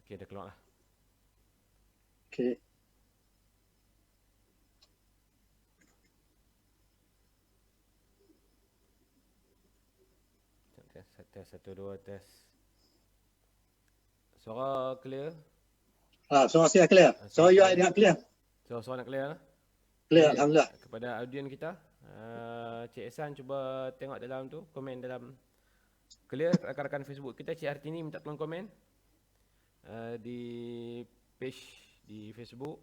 Okey, dah keluar lah. Okey. Test 1 2 test. Suara clear? Suara saya clear. Suara you ada clear? Suara nak clear lah. Clear, alhamdulillah. Kepada audiens kita, Cik Ehsan cuba tengok dalam tu, komen dalam clear. Rakan-rakan Facebook kita, Cik Hartini minta tolong komen di page di Facebook.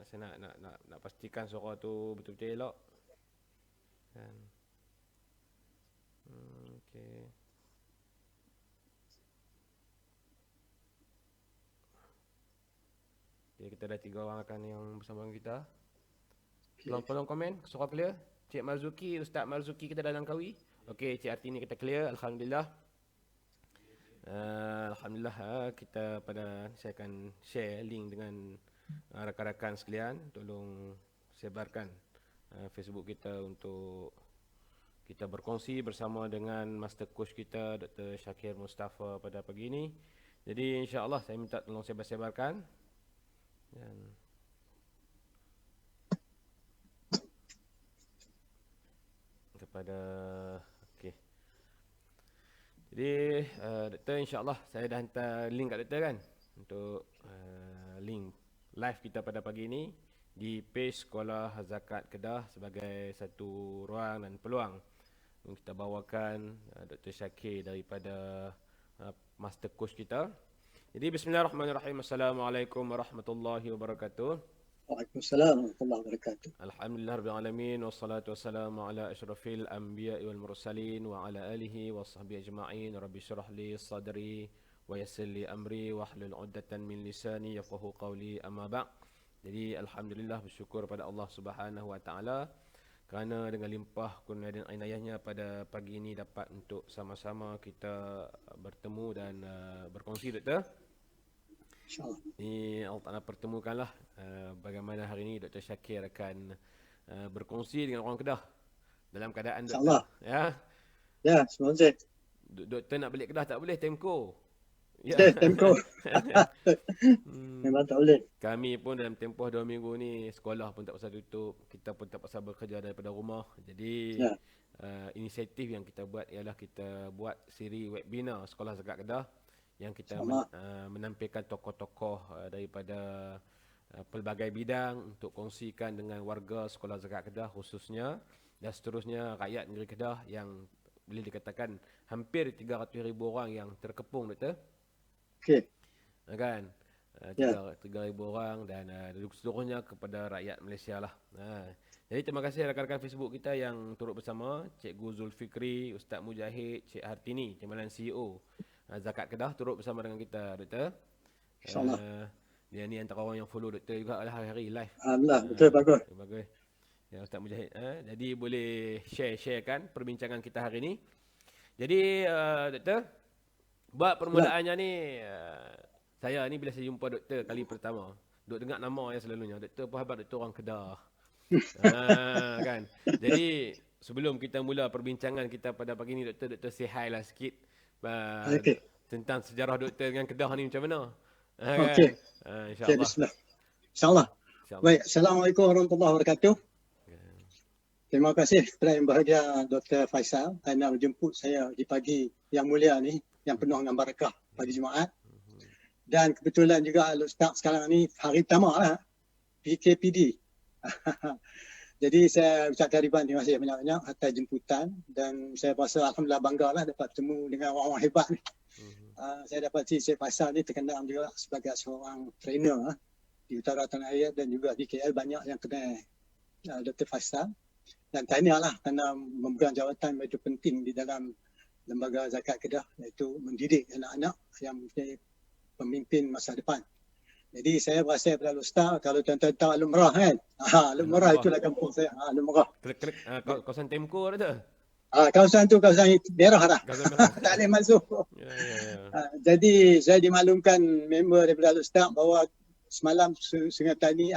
Saya nak pastikan suara tu betul-betul elok. Kan. Okey. Okay, kita ada 3 orang rakan yang bersama dengan kita. Tolong komen, suara clear. Cik Marzuki, Ustaz Marzuki kita dah Langkawi. Okey, Cik Artini kita clear, alhamdulillah. Alhamdulillah, kita saya akan share link dengan rakan-rakan sekalian. Tolong sebarkan Facebook kita untuk kita berkongsi bersama dengan Master Coach kita Dr. Shakir Mustafa pada pagi ini. Jadi insya-Allah saya minta tolong sebar-sebarkan. Dan kepada okey. Jadi Doktor, insya-Allah saya dah hantar link kat Doktor kan untuk link live kita pada pagi ini di page Sekolah Zakat Kedah sebagai satu ruang dan peluang untuk kita bawakan Dr. Shakir daripada Master Coach kita. Jadi bismillahirrahmanirrahim. Assalamualaikum warahmatullahi wabarakatuh. Waalaikumsalam warahmatullahi wabarakatuh. Alhamdulillahirabbil alamin wassalatu wassalamu ala asyrafil anbiya'i wal mursalin wa ala alihi washabbihi ajma'in. Rabbi shrah li sadri wa yassir li amri wahlul 'uqdatam min lisani yafqahu qawli, amma ba'. Jadi alhamdulillah, bersyukur pada Allah Subhanahu wa taala kerana dengan limpah kurnia dan inayahnya pada pagi ini dapat untuk sama-sama kita bertemu dan berkongsi, Doktor. InsyaAllah. Ini Allah Ta'ala pertemukanlah bagaimana hari ini Dr. Shakir akan berkongsi dengan orang Kedah dalam keadaan InsyaAllah. Ya. Ya, semoga. Doktor nak balik Kedah tak boleh, Temko. Ya. Temko. Memang tak boleh. Kami pun dalam tempoh 2 minggu ni sekolah pun tak pasal tutup, kita pun tak pasal bekerja daripada rumah. Jadi inisiatif yang kita buat ialah kita buat siri webinar Sekolah Zakat Kedah yang kita menampilkan tokoh-tokoh daripada pelbagai bidang untuk kongsikan dengan warga Sekolah Zakat Kedah khususnya dan seterusnya rakyat negeri Kedah yang boleh dikatakan hampir 300,000 orang yang terkepung, Doktor. Okey. Kan? 3,000 orang dan seluruhnya kepada rakyat Malaysia lah. Jadi terima kasih rakan-rakan Facebook kita yang turut bersama. Cikgu Zulfikri, Ustaz Mujahid, Cik Hartini, Timbalan CEO Zakat Kedah turut bersama dengan kita, Doktor. InsyaAllah. Dia ni antara orang yang follow Doktor juga hari-hari live. Alhamdulillah, betul, bagus. Bagus. Ya, Ustaz Mujahid. Jadi boleh sharekan perbincangan kita hari ni. Jadi Doktor, buat permulaannya ni, saya ni bila saya jumpa Doktor kali pertama, Dok dengar nama yang selalunya, Doktor apa khabar, Doktor orang Kedah. Kan. Jadi sebelum kita mula perbincangan kita pada pagi ni, Doktor say hi lah sikit tentang sejarah Doktor dengan Kedah ni macam mana. Okey. InsyaAllah. Bismillah. InsyaAllah. Baik, Assalamualaikum warahmatullahi wabarakatuh. Terima kasih kepada Yang Berbahagia Dr. Faisal kerana menjemput saya di pagi yang mulia ni, yang penuh dengan barakah pagi Jumaat. Dan kebetulan juga Ustaz sekarang ni hari pertama lah PKPD. Jadi saya ucapkan ribuan terima kasih banyak-banyak atas jemputan dan saya rasa alhamdulillah bangga lah dapat bertemu dengan orang-orang hebat ni. Saya dapat Cik Faisal ni terkenal juga sebagai seorang trainer di Utara Tanah Air dan juga di KL banyak yang kenal Dr. Faisal. Dan tahniahlah kerana memegang jawatan begitu penting di dalam Lembaga Zakat Kedah, iaitu mendidik anak-anak yang mempunyai pemimpin masa depan. Jadi saya berasa pada Ustaz, kalau tuan-tuan tahu Alun Merah kan? Alun Merah itulah kampung saya, Alun Merah. Kawasan Temko ada. Kawasan tu kawasan merah dah. Tak boleh masuk. Jadi saya dimaklumkan member daripada Ustaz bahawa semalam Sungai Tani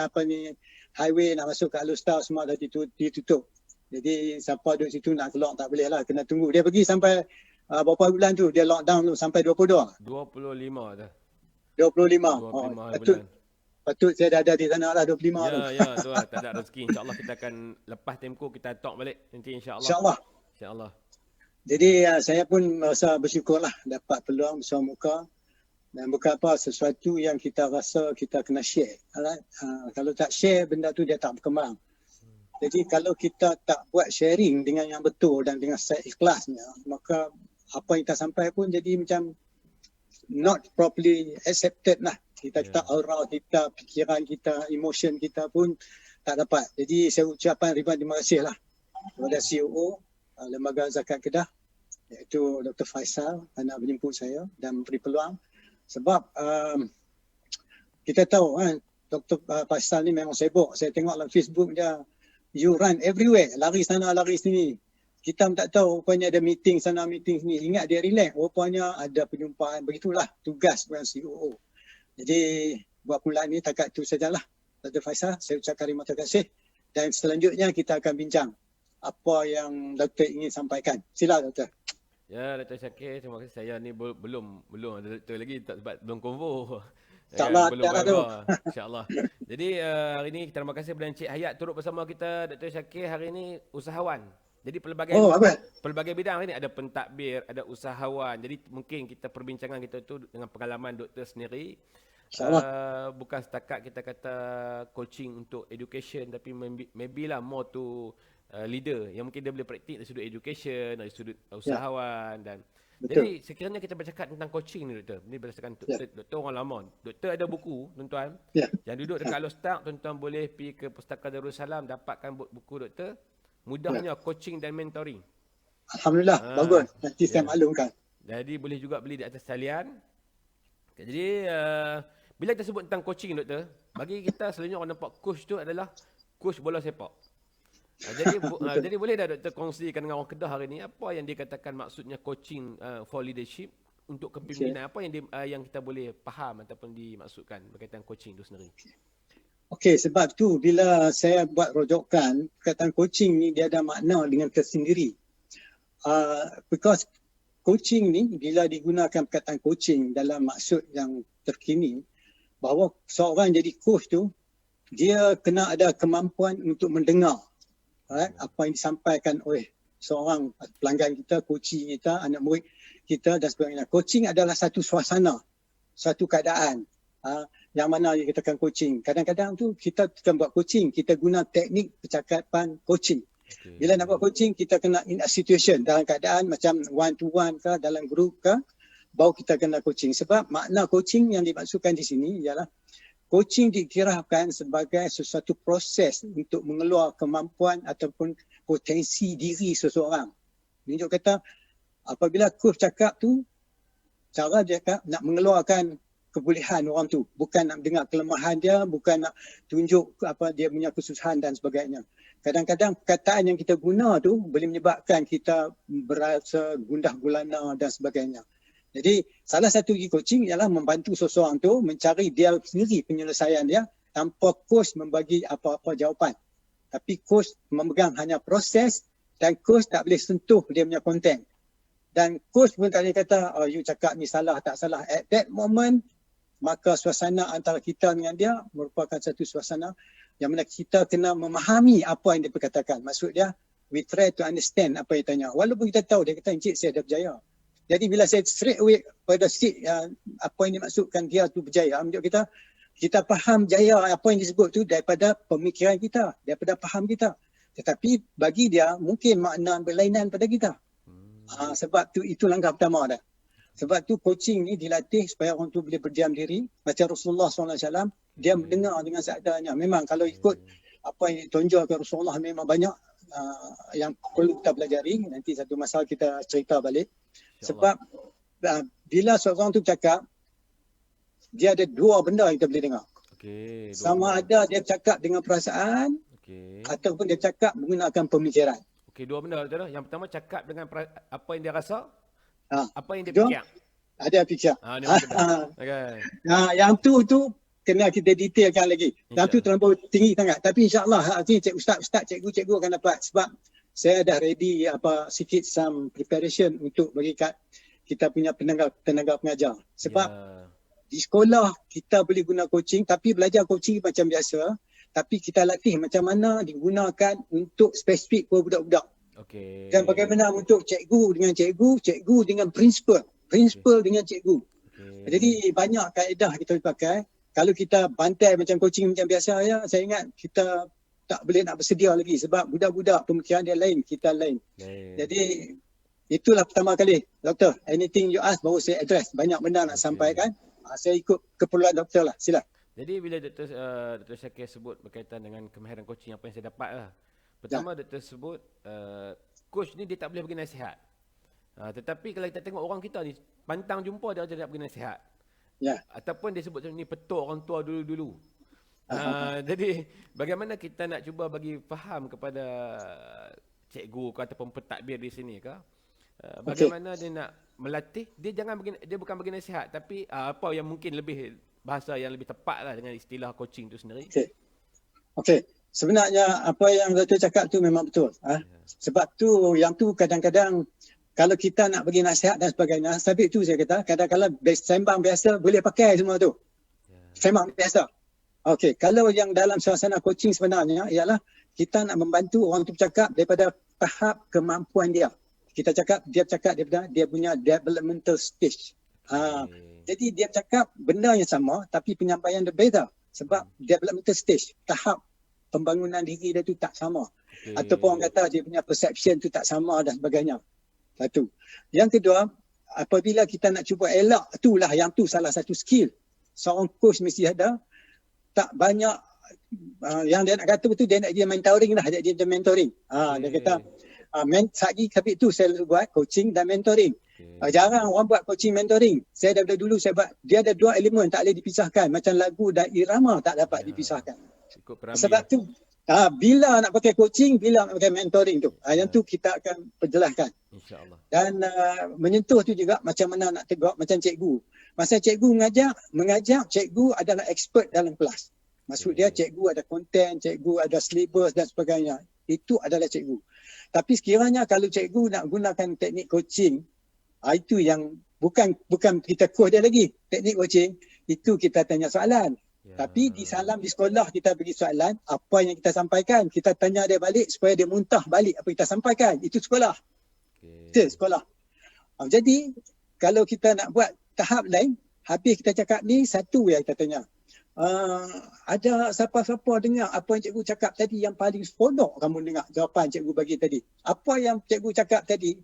highway nak masuk ke Alustad semua dah ditutup. Jadi siapa duduk situ nak keluar tak boleh lah, kena tunggu. Dia pergi sampai berapa bulan tu dia lockdown tu sampai 22? 25 dah. 25. 25 Patut bulan. patut saya dah ada di sana lah 25 tu. Ya, tu lah. Tak ada rezeki. InsyaAllah kita akan lepas tempoh kita talk balik nanti insyaAllah. InsyaAllah. InsyaAllah. Jadi saya pun merasa bersyukurlah dapat peluang bersama muka. Dan bukan apa, sesuatu yang kita rasa kita kena share. Kalau tak share, benda tu dia tak berkembang. Jadi kalau kita tak buat sharing dengan yang betul dan dengan seikhlasnya, maka apa yang kita sampai pun jadi macam not properly accepted lah. Kita aura kita, fikiran kita, emotion kita pun tak dapat. Jadi saya ucapkan ribuan terima kasih lah kepada CEO Lembaga Zakat Kedah, iaitu Dr. Faisal, nak menjemput saya dan memberi peluang. Sebab kita tahu Dr. Faisal ni memang sibuk. Saya tengok dalam Facebook dia, you run everywhere, lari sana lari sini. Kita tak tahu, rupanya ada meeting sana meeting sini. Ingat dia relax, rupanya ada penyumpaan. Begitulah tugas seorang CEO. Jadi buat permulaan ni takat itu sajalah. Dr. Faisal, saya ucapkan terima kasih. Dan selanjutnya kita akan bincang apa yang doktor ingin sampaikan. Sila doktor. Ya, Dr. Syakir, terima kasih. Saya ni belum ada doktor lagi sebab belum konvo. InsyaAllah, belum tak ada. InsyaAllah. Jadi hari ini terima kasih kepada Encik Hayat turut bersama kita. Dr. Syakir hari ini usahawan. Jadi pelbagai bidang hari ini ada pentadbir, ada usahawan. Jadi mungkin kita perbincangan kita tu dengan pengalaman doktor sendiri. Bukan setakat kita kata coaching untuk education, tapi maybe lah more to leader yang mungkin dia boleh praktik dari sudut education, dari sudut usahawan dan betul. Jadi sekiranya kita bercakap tentang coaching ni doktor, ni berdasarkan doktor orang lama. Doktor ada buku tuan-tuan. Yang duduk dekat Alostak, tuan-tuan boleh pergi ke Pustaka Darussalam dapatkan buku doktor. Mudahnya coaching dan mentoring. Alhamdulillah, bagus. Nanti saya maklumkan. Jadi boleh juga beli di atas talian. Jadi bila kita sebut tentang coaching doktor, bagi kita selalunya orang nampak coach tu adalah coach bola sepak. Jadi boleh dah doktor kongsikan dengan orang Kedah hari ni apa yang dikatakan maksudnya coaching for leadership untuk kepimpinan, apa yang kita boleh faham ataupun dimaksudkan berkaitan coaching itu sendiri. Okey, sebab tu bila saya buat rojokan, perkataan coaching ni dia ada makna dengan tersendiri. Because coaching ni bila digunakan perkataan coaching dalam maksud yang terkini, bahawa seorang jadi coach tu dia kena ada kemampuan untuk mendengar apa yang disampaikan oleh seorang pelanggan kita, coaching kita, anak murid kita dan sebagainya. Coaching adalah satu suasana, satu keadaan yang mana kita akan coaching. Kadang-kadang tu kita bukan buat coaching, kita guna teknik percakapan coaching. Bila nak buat coaching, kita kena in a situation, dalam keadaan macam one to one ke, dalam group ke, baru kita kena coaching. Sebab makna coaching yang dimaksudkan di sini ialah coaching dikirakan sebagai sesuatu proses untuk mengeluar kemampuan ataupun potensi diri seseorang. Menunjuk kata apabila coach cakap tu, cara dia nak mengeluarkan kebolehan orang tu, bukan nak dengar kelemahan dia, bukan nak tunjuk apa dia punya kesusahan dan sebagainya. Kadang-kadang perkataan yang kita guna tu boleh menyebabkan kita berasa gundah gulana dan sebagainya. Jadi salah satu coaching ialah membantu seseorang tu mencari dia sendiri penyelesaian dia tanpa coach membagi apa-apa jawapan. Tapi coach memegang hanya proses dan coach tak boleh sentuh dia punya konten. Dan coach pun tak boleh kata, you cakap ni salah, tak salah. At that moment, maka suasana antara kita dengan dia merupakan satu suasana yang mana kita kena memahami apa yang dia perkatakan. Maksud dia, we try to understand apa yang tanya. Walaupun kita tahu, dia kata, encik saya dah berjaya. Jadi bila saya straight away pada state apa yang dimaksudkan dia tu berjaya, menunjuk kita faham jaya apa yang disebut tu daripada pemikiran kita, daripada faham kita. Tetapi bagi dia mungkin makna berlainan pada kita. Sebab tu itu langkah pertama dah. Sebab tu coaching ni dilatih supaya orang tu boleh berdiam diri. Macam Rasulullah SAW, dia mendengar dengan seadanya. Memang kalau ikut apa yang ditonjolkan Rasulullah memang banyak yang perlu kita pelajari. Nanti satu masa kita cerita balik. Sebab bila seorang tu cakap, dia ada dua benda yang kita boleh dengar. Sama ada dia cakap dengan perasaan ataupun dia cakap menggunakan pemikiran. Dua benda tu lah. Yang pertama cakap dengan apa yang dia rasa, apa yang dia fikir. Ada fikir. Yang tu kena kita detailkan lagi. Yang tu terlalu tinggi sangat. Tapi insya-Allah ustaz, cikgu akan dapat. Sebab saya dah ready sikit some preparation untuk bagi kat kita punya tenaga pengajar. Sebab di sekolah kita boleh guna coaching, tapi belajar coaching macam biasa, tapi kita latih macam mana digunakan untuk spesifik for budak-budak. Okey. Dan bagaimana untuk cikgu dengan cikgu, cikgu dengan principal dengan cikgu. Okay. Jadi banyak kaedah kita pakai. Kalau kita bantai macam coaching macam biasa ya, saya ingat kita tak boleh nak bersedia lagi sebab budak-budak pemikiran dia lain, kita lain. Jadi itulah pertama kali. Doktor, anything you ask baru saya address. Banyak benda nak sampaikan. Saya ikut keperluan doktor lah. Sila. Jadi bila Dr. Syakir sebut berkaitan dengan kemahiran coaching apa yang saya dapat lah. Pertama Dr. sebut coach ni dia tak boleh bagi nasihat. Tetapi kalau kita tengok orang kita ni pantang jumpa dia tak bagi nasihat. Ataupun dia sebut ni petuk orang tua dulu-dulu. Jadi bagaimana kita nak cuba bagi faham kepada cikgu ataupun pentadbir di sini ke? Bagaimana dia nak melatih, dia bukan bagi nasihat tapi apa yang mungkin lebih bahasa yang lebih tepat lah dengan istilah coaching tu sendiri. Okey. Sebenarnya apa yang Dato' cakap tu memang betul. Sebab tu yang tu kadang-kadang kalau kita nak bagi nasihat dan sebagainya, sebab itu saya kata kadang-kadang sembang biasa boleh pakai semua tu. Sembang biasa. Okey, kalau yang dalam suasana coaching sebenarnya ialah kita nak membantu orang tu bercakap daripada tahap kemampuan dia. Kita cakap, dia cakap daripada dia punya developmental stage. Jadi dia cakap benda yang sama tapi penyampaian dia beza. Sebab developmental stage, tahap pembangunan diri dia tu tak sama. Ataupun orang kata dia punya perception tu tak sama dan sebagainya. Satu. Yang kedua, apabila kita nak cuba elak, itulah yang tu salah satu skill. Seorang coach mesti ada. Tak banyak, yang dia nak kata betul, dia nak dia mentoring lah. Dia mentoring. Dia kata, sagi kabit tu saya buat coaching dan mentoring. Jarang orang buat coaching mentoring. Saya daripada dulu saya buat, dia ada dua elemen tak boleh dipisahkan. Macam lagu dan irama tak dapat dipisahkan. Sebab tu, bila nak pakai coaching, bila nak pakai mentoring tu. Yang tu kita akan perjelaskan. InsyaAllah. Dan menyentuh tu juga macam mana nak tegak macam cikgu. Masa cikgu mengajar, cikgu adalah expert dalam kelas. Maksud dia cikgu ada konten, cikgu ada syllabus dan sebagainya. Itu adalah cikgu. Tapi sekiranya kalau cikgu nak gunakan teknik coaching, itu yang bukan kita coach dia lagi. Teknik coaching, itu kita tanya soalan. Tapi di sekolah kita bagi soalan, apa yang kita sampaikan, kita tanya dia balik supaya dia muntah balik apa kita sampaikan. Itu sekolah. Itu sekolah. Jadi kalau kita nak buat tahap lain, habis kita cakap ni, satu yang kita tanya. Ada siapa-siapa dengar apa yang cikgu cakap tadi yang paling seronok kamu dengar jawapan cikgu bagi tadi? Apa yang cikgu cakap tadi?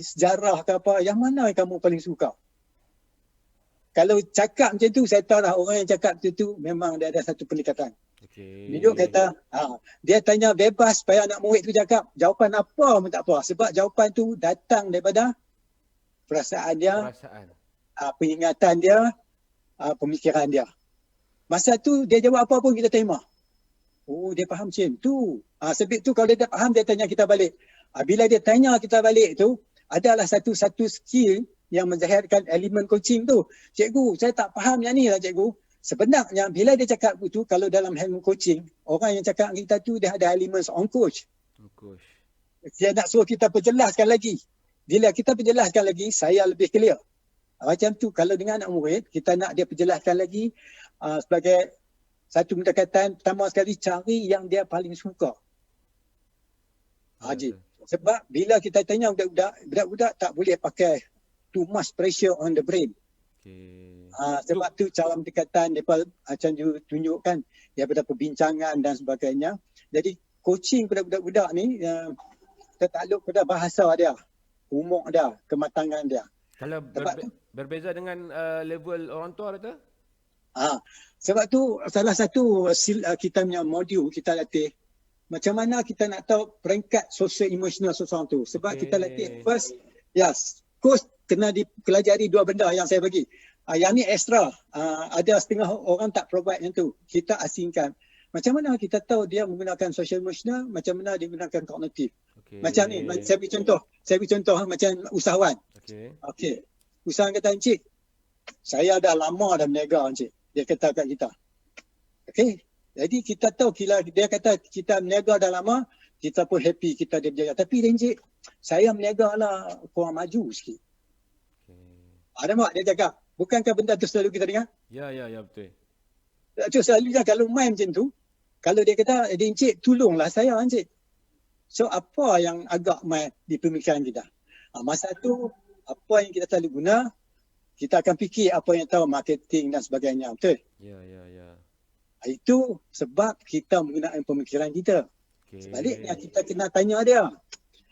Sejarah ke apa, yang mana yang kamu paling suka? Kalau cakap macam tu, saya tahu lah orang yang cakap macam tu memang dia ada satu pendekatan. Hidup kata, dia tanya bebas supaya anak murid tu cakap jawapan apa pun tak apa. Sebab jawapan tu datang daripada perasaan dia, peringatan dia, pemikiran dia. Masa tu dia jawab apa pun kita terima. Oh, dia faham macam tu. Sebab tu kalau dia dah faham, dia tanya kita balik. Bila dia tanya kita balik tu, adalah satu skill yang menzahirkan elemen coaching tu. Cikgu, saya tak faham yang ni lah cikgu. Sebenarnya bila dia cakap itu, kalau dalam ilmu coaching, orang yang cakap kita tu dia ada elemen on coach. Dia nak suruh kita perjelaskan lagi. Bila kita perjelaskan lagi, saya lebih clear. Macam tu kalau dengan anak murid, kita nak dia perjelaskan lagi sebagai satu pendekatan. Pertama sekali, cari yang dia paling suka. Sebab bila kita tanya budak-budak tak boleh pakai too much pressure on the brain. Sebab tu cara pendekatan mereka macam tunjukkan daripada perbincangan dan sebagainya. Jadi coaching pada budak-budak ni tertakluk pada bahasa dia, umur dia, kematangan dia. Kalau berbeza dengan level orang tua tu? Sebab tu salah satu kita punya modul kita latih macam mana kita nak tahu peringkat sosial emosional seseorang tu. Sebab kita latih first, coach kena dipelajari dua benda yang saya bagi. Yang ni extra. Ada setengah orang tak provide yang tu. Kita asingkan. Macam mana kita tahu dia menggunakan social emotional, macam mana dia menggunakan kognitif. Macam ni, saya beri contoh macam usahawan. Usahawan kata, Encik, saya dah lama dah berniaga, Encik. Dia kata kat kita. Jadi kita tahu, dia kata kita berniaga dah lama, kita pun happy kita dia berjaya. Tapi dia encik, saya meniaga lah korang maju sikit. Ada mak dia cakap, bukankah benda tu selalu kita dengar? Ya, betul. So, selalunya kalau main macam tu, kalau dia kata, dia encik tolonglah saya encik. So apa yang agak main di pemikiran kita? Masa tu, apa yang kita selalu guna, kita akan fikir apa yang tahu marketing dan sebagainya. Betul? Ya. Itu sebab kita menggunakan pemikiran kita. Sebaliknya kita kena tanya dia.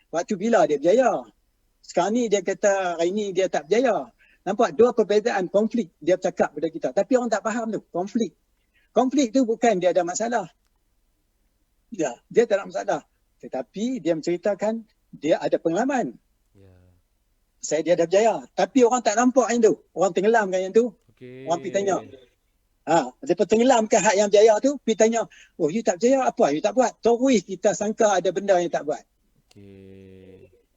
Waktu bila dia berjaya? Sekarang ni dia kata hari ni dia tak berjaya. Nampak dua perbezaan konflik dia bercakap pada kita. Tapi orang tak faham tu, konflik. Konflik tu bukan dia ada masalah. Ya, dia tak ada masalah. Tetapi dia menceritakan dia ada pengalaman. Dia dah berjaya. Tapi orang tak nampak yang tu. Orang tenggelamkan yang tu. Orang pergi tanya. Dia tenggelamkan hak yang berjaya tu. Pergi tanya, oh you tak berjaya apa? You tak buat. Terus kita sangka ada benda yang tak buat.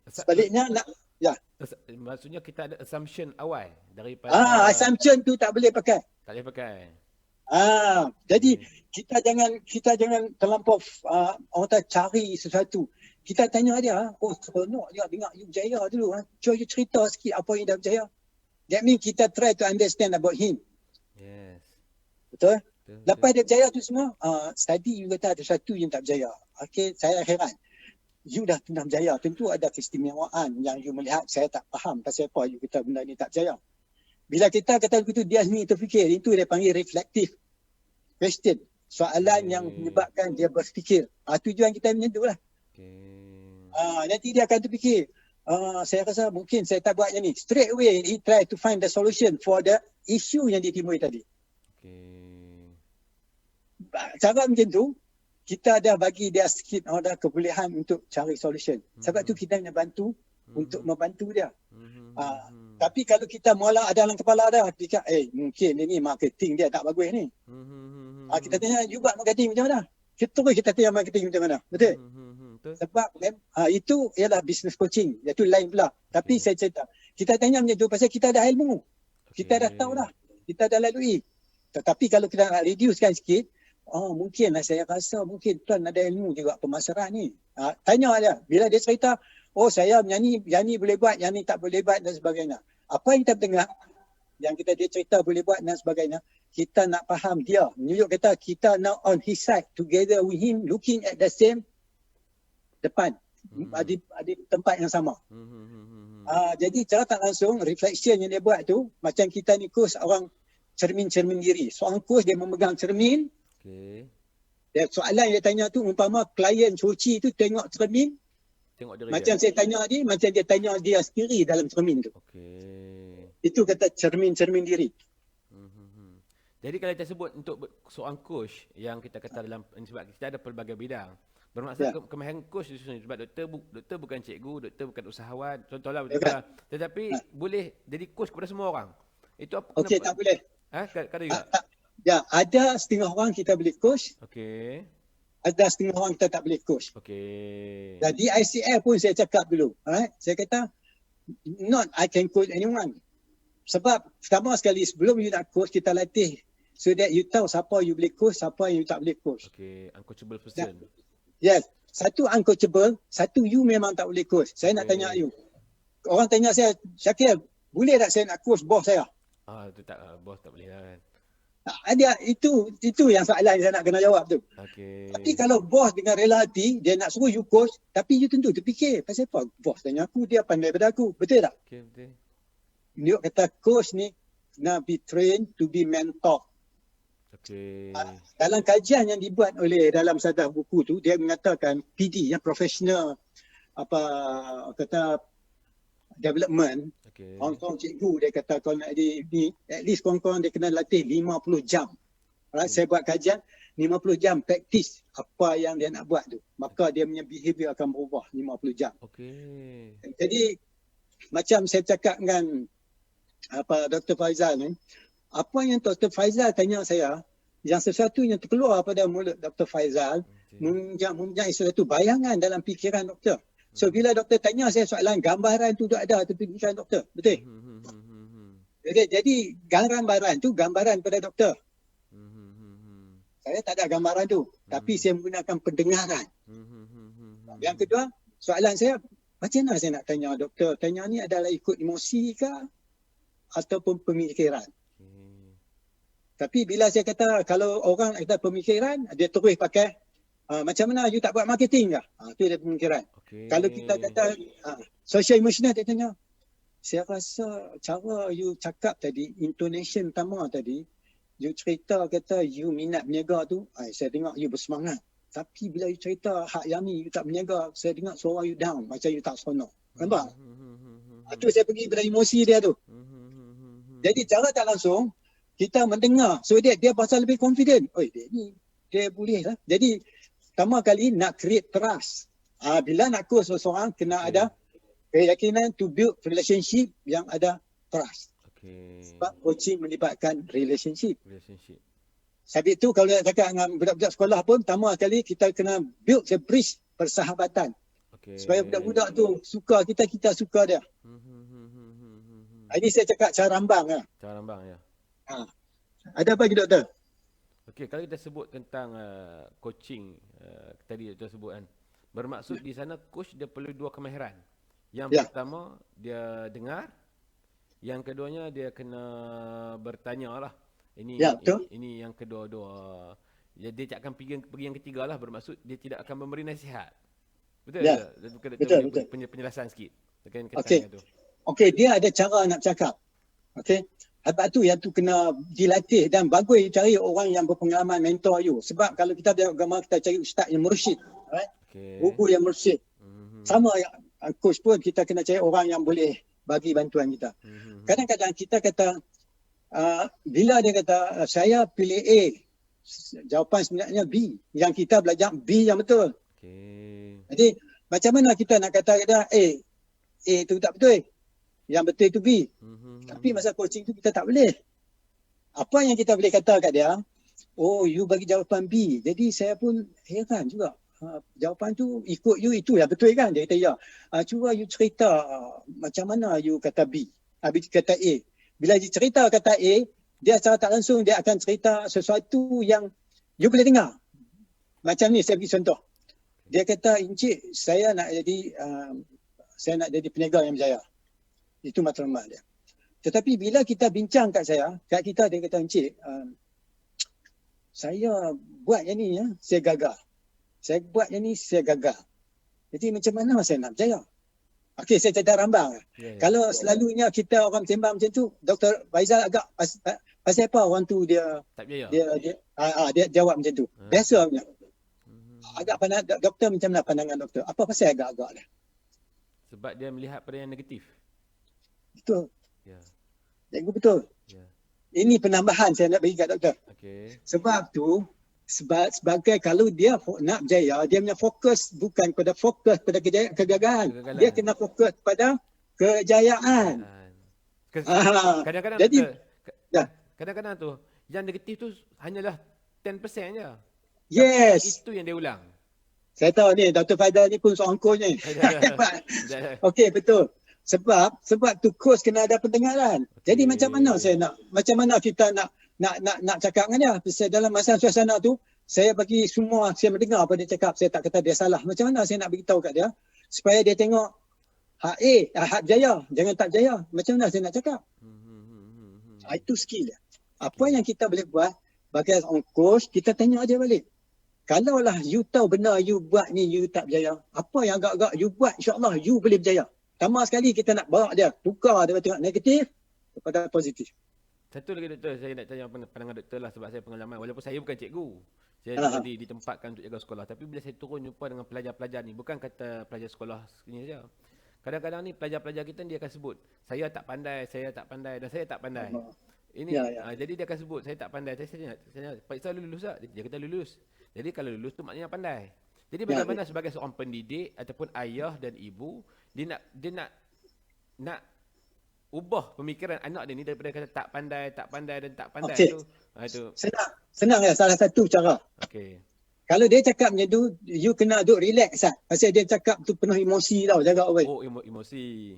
Sebaliknya nak, maksudnya kita ada assumption awal daripada assumption tu tak boleh pakai. Tak boleh pakai. Jadi kita jangan terlampau orang tak cari sesuatu. Kita tanya dia, oh seronok dia dengar you berjaya dulu. Cuba you cerita sikit apa yang dah berjaya. That means kita try to understand about him. Yes. Betul? Lepas dia berjaya tu semua, tadi you kata ada sesuatu yang tak berjaya. Okay, saya heran. You dah pernah berjaya, tentu ada keistimewaan yang you melihat saya tak faham pasal apa you kata benda ni tak berjaya. Bila kita kata begitu, dia sendiri terfikir. Itu dia panggil reflective question. Soalan yang menyebabkan dia berfikir. Tujuan kita macam tu lah. Nanti dia akan terfikir. Saya rasa mungkin saya tak buat yang ni. Straight away, he try to find the solution for the issue yang ditimui tadi. Cara macam tu, kita dah bagi dia sikit kebolehan untuk cari solution. Sebab tu kita nak bantu untuk membantu dia. Tapi kalau kita mula ada dalam kepala dah, kita mungkin ini marketing dia tak bagus ni. Kita tanya, you buat marketing macam mana? Kita tanya marketing macam mana? Betul? Sebab itu ialah business coaching. Itu lain pula. Tapi saya cerita, kita tanya macam tu pasal kita ada ilmu. Kita dah tahu dah. Kita dah lalui. Tetapi kalau kita nak reducekan sikit, mungkinlah saya rasa mungkin tuan ada ilmu juga pemasaran ni. Tanya dia. Bila dia cerita, saya yang ni boleh buat, yang ni tak boleh buat dan sebagainya. Apa yang kita dengar, yang dia cerita boleh buat dan sebagainya, kita nak faham dia. Menunjuk kata kita now on his side, together with him, looking at the same depan. Ada tempat yang sama. Jadi cara tak langsung, reflection yang dia buat tu, macam kita ni coach orang cermin-cermin diri. Seorang coach dia memegang cermin. Soalan yang dia tanya tu, umpama klien cuci tu tengok cermin, macam dia. Saya tanya dia, macam dia tanya dia sendiri dalam cermin tu. Itu kata cermin-cermin diri. Jadi kalau kita sebut untuk seorang coach yang kita kata dalam, sebab kita ada pelbagai bidang, bermaksud kemahiran coach itu sebab doktor bukan cikgu, doktor bukan usahawan, contohlah betul lah. Tetapi boleh jadi coach kepada semua orang. Itu apa? Okey, tak boleh. Kata juga. Ya, ada setengah orang kita boleh coach. Ada setengah orang kita tak boleh coach. Jadi ICF pun saya cakap dulu. Saya kata, not I can coach anyone. Sebab pertama sekali sebelum you nak coach, kita latih. So that you tahu siapa you boleh coach, siapa you tak boleh coach. Uncoachable person. Yes. Satu uncoachable, satu you memang tak boleh coach. Saya nak tanya you. Orang tanya saya, Syakir, boleh tak saya nak coach bos saya? Itu tak, bos tak boleh lah kan. Ada itu yang soalan yang saya nak kena jawab tu. Tapi kalau bos dengan rela hati dia nak suruh you coach, tapi you tentu terfikir pasal apa bos tanya aku, dia pandai daripada aku, betul tak? Betul. Dia kata coach ni kena be trained to be mentor. Dalam kajian yang dibuat oleh dalam satu buku tu, dia mengatakan PD yang professional development. Kawan-kawan cikgu dia kata kalau nak ni at least kawan-kawan dia kena latih 50 jam. Saya buat kajian 50 jam praktis apa yang dia nak buat tu. Maka dia punya behavior akan berubah 50 jam. Jadi macam saya cakap dengan Dr. Faizal ni, apa yang Dr. Faizal tanya saya, yang sesuatu yang terkeluar pada mulut Dr. Faizal mempunyai sesuatu bayangan dalam fikiran doktor. So bila doktor tanya saya soalan, gambaran tu ada tepi fikiran doktor. Betul? Jadi gambaran tu gambaran pada doktor. Saya tak ada gambaran tu, tapi saya menggunakan pendengaran. Yang kedua, soalan saya, macam mana saya nak tanya doktor? Tanya ni adalah ikut emosi ke ataupun pemikiran? Tapi bila saya kata, kalau orang kata pemikiran, dia terus pakai, macam mana you tak buat marketing ke? Itu dia pemikiran. Kalau kita kata social emotional, dia tanya, saya rasa cara you cakap tadi, intonation pertama tadi, you cerita kata you minat berniaga tu, saya tengok you bersemangat. Tapi bila you cerita hak yang ni, you tak berniaga, saya dengar suara you down, macam you tak seronok. Nampak? Itu saya pergi pada emosi dia tu. Jadi cara tak langsung, kita mendengar. So dia pasal lebih confident. Dia ni, dia boleh lah. Jadi pertama kali nak create trust. Bila nak coach seseorang, kena ada keyakinan to build relationship yang ada trust. Sebab coaching melibatkan relationship. Sebab itu kalau nak cakap dengan budak-budak sekolah pun, pertama kali kita kena build a bridge persahabatan. Supaya budak-budak tu suka kita, kita suka dia. Ini saya cakap cara rambang lah. Cara rambang, ya. Ada apa lagi doktor? Okey, kalau kita sebut tentang coaching, tadi doktor sebut kan, bermaksud di sana coach dia perlu dua kemahiran. Yang pertama, dia dengar. Yang keduanya, dia kena bertanya lah. Ini yang kedua-dua. Jadi dia tak akan pergi yang ketiga lah, bermaksud dia tidak akan memberi nasihat. Betul? Betul. Penjelasan sikit. Okey, dia ada cara nak cakap. Okey. Sebab tu yang tu kena dilatih dan bagus cari orang yang berpengalaman mentor you. Sebab kalau kita belajar agama, kita cari ustaz yang mursyid. Right? Guru yang mursyid. Sama yang coach pun kita kena cari orang yang boleh bagi bantuan kita. Kadang-kadang kita kata, bila dia kata, saya pilih A, jawapan sebenarnya B. Yang kita belajar B yang betul. Jadi, macam mana kita nak kata A itu tak betul. Yang betul itu B. Tapi masa coaching tu kita tak boleh. Apa yang kita boleh kata kat dia, you bagi jawapan B. Jadi saya pun heran juga. Jawapan tu ikut you itu yang betul kan? Dia kata ya. Cuba you cerita macam mana you kata B. Habis kata A. Bila dia cerita kata A, dia secara tak langsung dia akan cerita sesuatu yang you boleh dengar. Macam ni saya bagi contoh. Dia kata, Encik, saya nak jadi peniaga yang berjaya. Itu matlamat dia. Tetapi bila kita bincang kat kita dia kata, Encik, saya buat yang ni, saya gagal. Saya buat yang ni, saya gagal. Jadi macam mana saya nak berjaya? Okey, saya cerita rambang. Kalau selalunya kita orang sembang macam tu, Dr. Faizal agak pasal apa orang tu dia tak berjaya. Dia jawab macam tu. Biasanya. Agak pandang doktor macam mana pandangan doktor? Apa pasal agak-agak dia? Sebab dia melihat pada yang negatif. Betul. Cikgu betul. Ini penambahan saya nak bagi kat doktor. Sebab tu, sebagai kalau dia nak berjaya, dia punya fokus bukan pada kegagalan. Dia kena fokus pada kejayaan. Kadang-kadang kadang-kadang tu yang negatif tu hanyalah 10% je. Yes. Itu yang dia ulang. Saya tahu ni Dr. Faizal ni pun seorang coach ni. Okey, betul. Sebab tu coach kena ada pendengaran. Jadi macam mana kita nak cakap dengan dia? Pasal dalam masa suasana tu, saya bagi semua, saya mendengar apa dia cakap, saya tak kata dia salah. Macam mana saya nak beritahu kat dia supaya dia tengok hak berjaya, jangan tak berjaya. Macam mana saya nak cakap? Itu skill dia. Apa yang kita boleh buat bagi seorang coach, kita tanya dia balik. Kalaulah you tahu benar you buat ni you tak berjaya, apa yang agak-agak you buat, insyaAllah you boleh berjaya. Pertama sekali kita nak bawa dia, tukar dia tengok negatif kepada positif. Satu lagi doktor, saya nak tanya pandangan doktor lah sebab saya pengalaman. Walaupun saya bukan cikgu, saya ditempatkan untuk jaga sekolah. Tapi bila saya turun jumpa dengan pelajar-pelajar ni, bukan kata pelajar sekolah ni saja. Kadang-kadang ni pelajar-pelajar kita dia akan sebut, saya tak pandai dan saya tak pandai. Ini jadi dia akan sebut saya tak pandai. Saya tanya, Pak Isa lulus tak? Dia kata lulus. Jadi kalau lulus tu maknanya pandai. Jadi bagaimana sebagai seorang pendidik ataupun ayah dan ibu, dia nak ubah pemikiran anak dia ni daripada kata tak pandai tu. Senang ya, salah satu cara. Kalau dia cakap macam tu, you kena duduk relax lah. Pasal dia cakap tu penuh emosi tau, jaga orang. Emosi.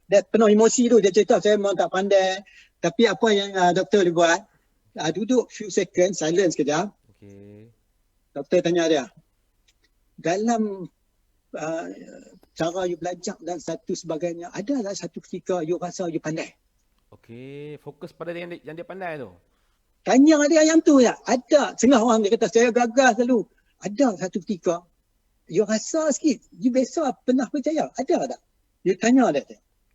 Dia penuh emosi tu, dia cerita saya memang tak pandai. Tapi apa yang doktor dia buat, duduk few seconds, silence sekejap. Doktor tanya dia, dalam cara you belajar dan satu sebagainya. Adalah satu ketika you rasa you pandai. Okey, fokus pada yang dia pandai tu. Tanya dia yang tu ya. Ada. Setengah orang dia kata, saya gagal selalu. Ada satu ketika, you rasa sikit, you biasa pernah berjaya. Ada tak? You tanya dia.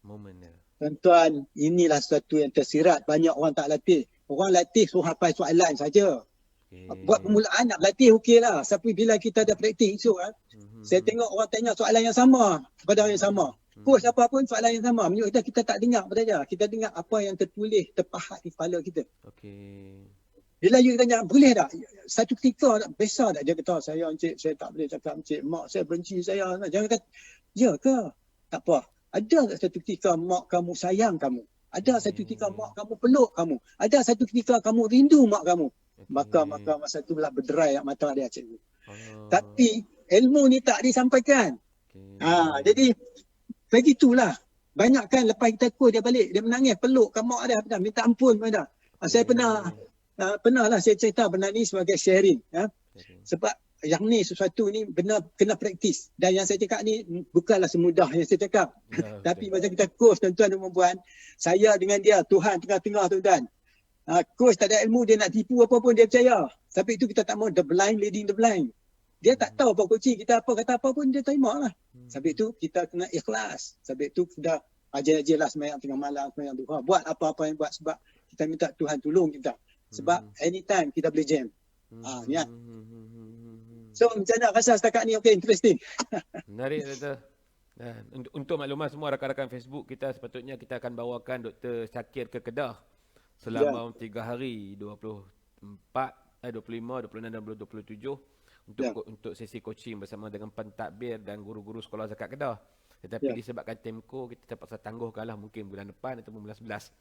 Momen dia. Tuan-tuan, inilah sesuatu yang tersirat. Banyak orang tak latih. Orang latih suruh hafal soalan saja. Okay. Buat permulaan nak latih okey lah. Tapi bila kita ada praktik esok, saya tengok orang tanya soalan yang sama kepada orang yang sama. Kos apa pun soalan yang sama. Menurut kita tak dengar apa saja. Kita dengar apa yang tertulis, terpahat di kepala kita. Okey. Bila you tanya, boleh tak? Satu ketika tak besar tak? Dia kata, saya encik, saya tak boleh cakap encik. Mak saya benci saya. Jangan kata, ya ke? Tak apa. Ada tak satu ketika mak kamu sayang kamu? Ada satu ketika mak kamu peluk kamu? Ada satu ketika kamu rindu mak kamu? Maka masa tu lah berderai mata dia cikgu. Tapi ilmu ni tak disampaikan. Jadi begitulah. Banyak kan lepas kita kurs dia balik, dia menangis, peluk kat mak dia, minta ampun pada. Saya pernah lah saya cerita benda ni sebagai sharing. Sebab yang ni sesuatu ni benar kena praktis. Dan yang saya cakap ni bukanlah semudah yang saya cakap. Tapi masa kita kurs tuan-tuan dan puan-puan, saya dengan dia, Tuhan tengah-tengah tuan-tuan. Coach tak ada ilmu, dia nak tipu apa pun dia percaya. Tapi itu kita tak mau, the blind leading the blind. Dia tak tahu apa coaching kita apa, kata apa pun dia terima lah. Sebab itu kita kena ikhlas. Sebab itu sudah ajar-ajar lah semayang tengah malam, semayang duha. Buat apa-apa yang buat sebab kita minta Tuhan tolong kita. Sebab anytime kita boleh jam. Niat. So macam mana rasa setakat ni? Okay, interesting. Menarik Dr. Untuk maklumat semua rakan-rakan Facebook kita, sepatutnya kita akan bawakan Dr. Syakir ke Kedah selama 3 hari, 25, 26 dan 27 untuk sesi coaching bersama dengan pentadbir dan guru-guru sekolah zakat Kedah. Tetapi disebabkan Temco, kita terpaksa tangguhkanlah mungkin bulan depan ataupun bulan 11.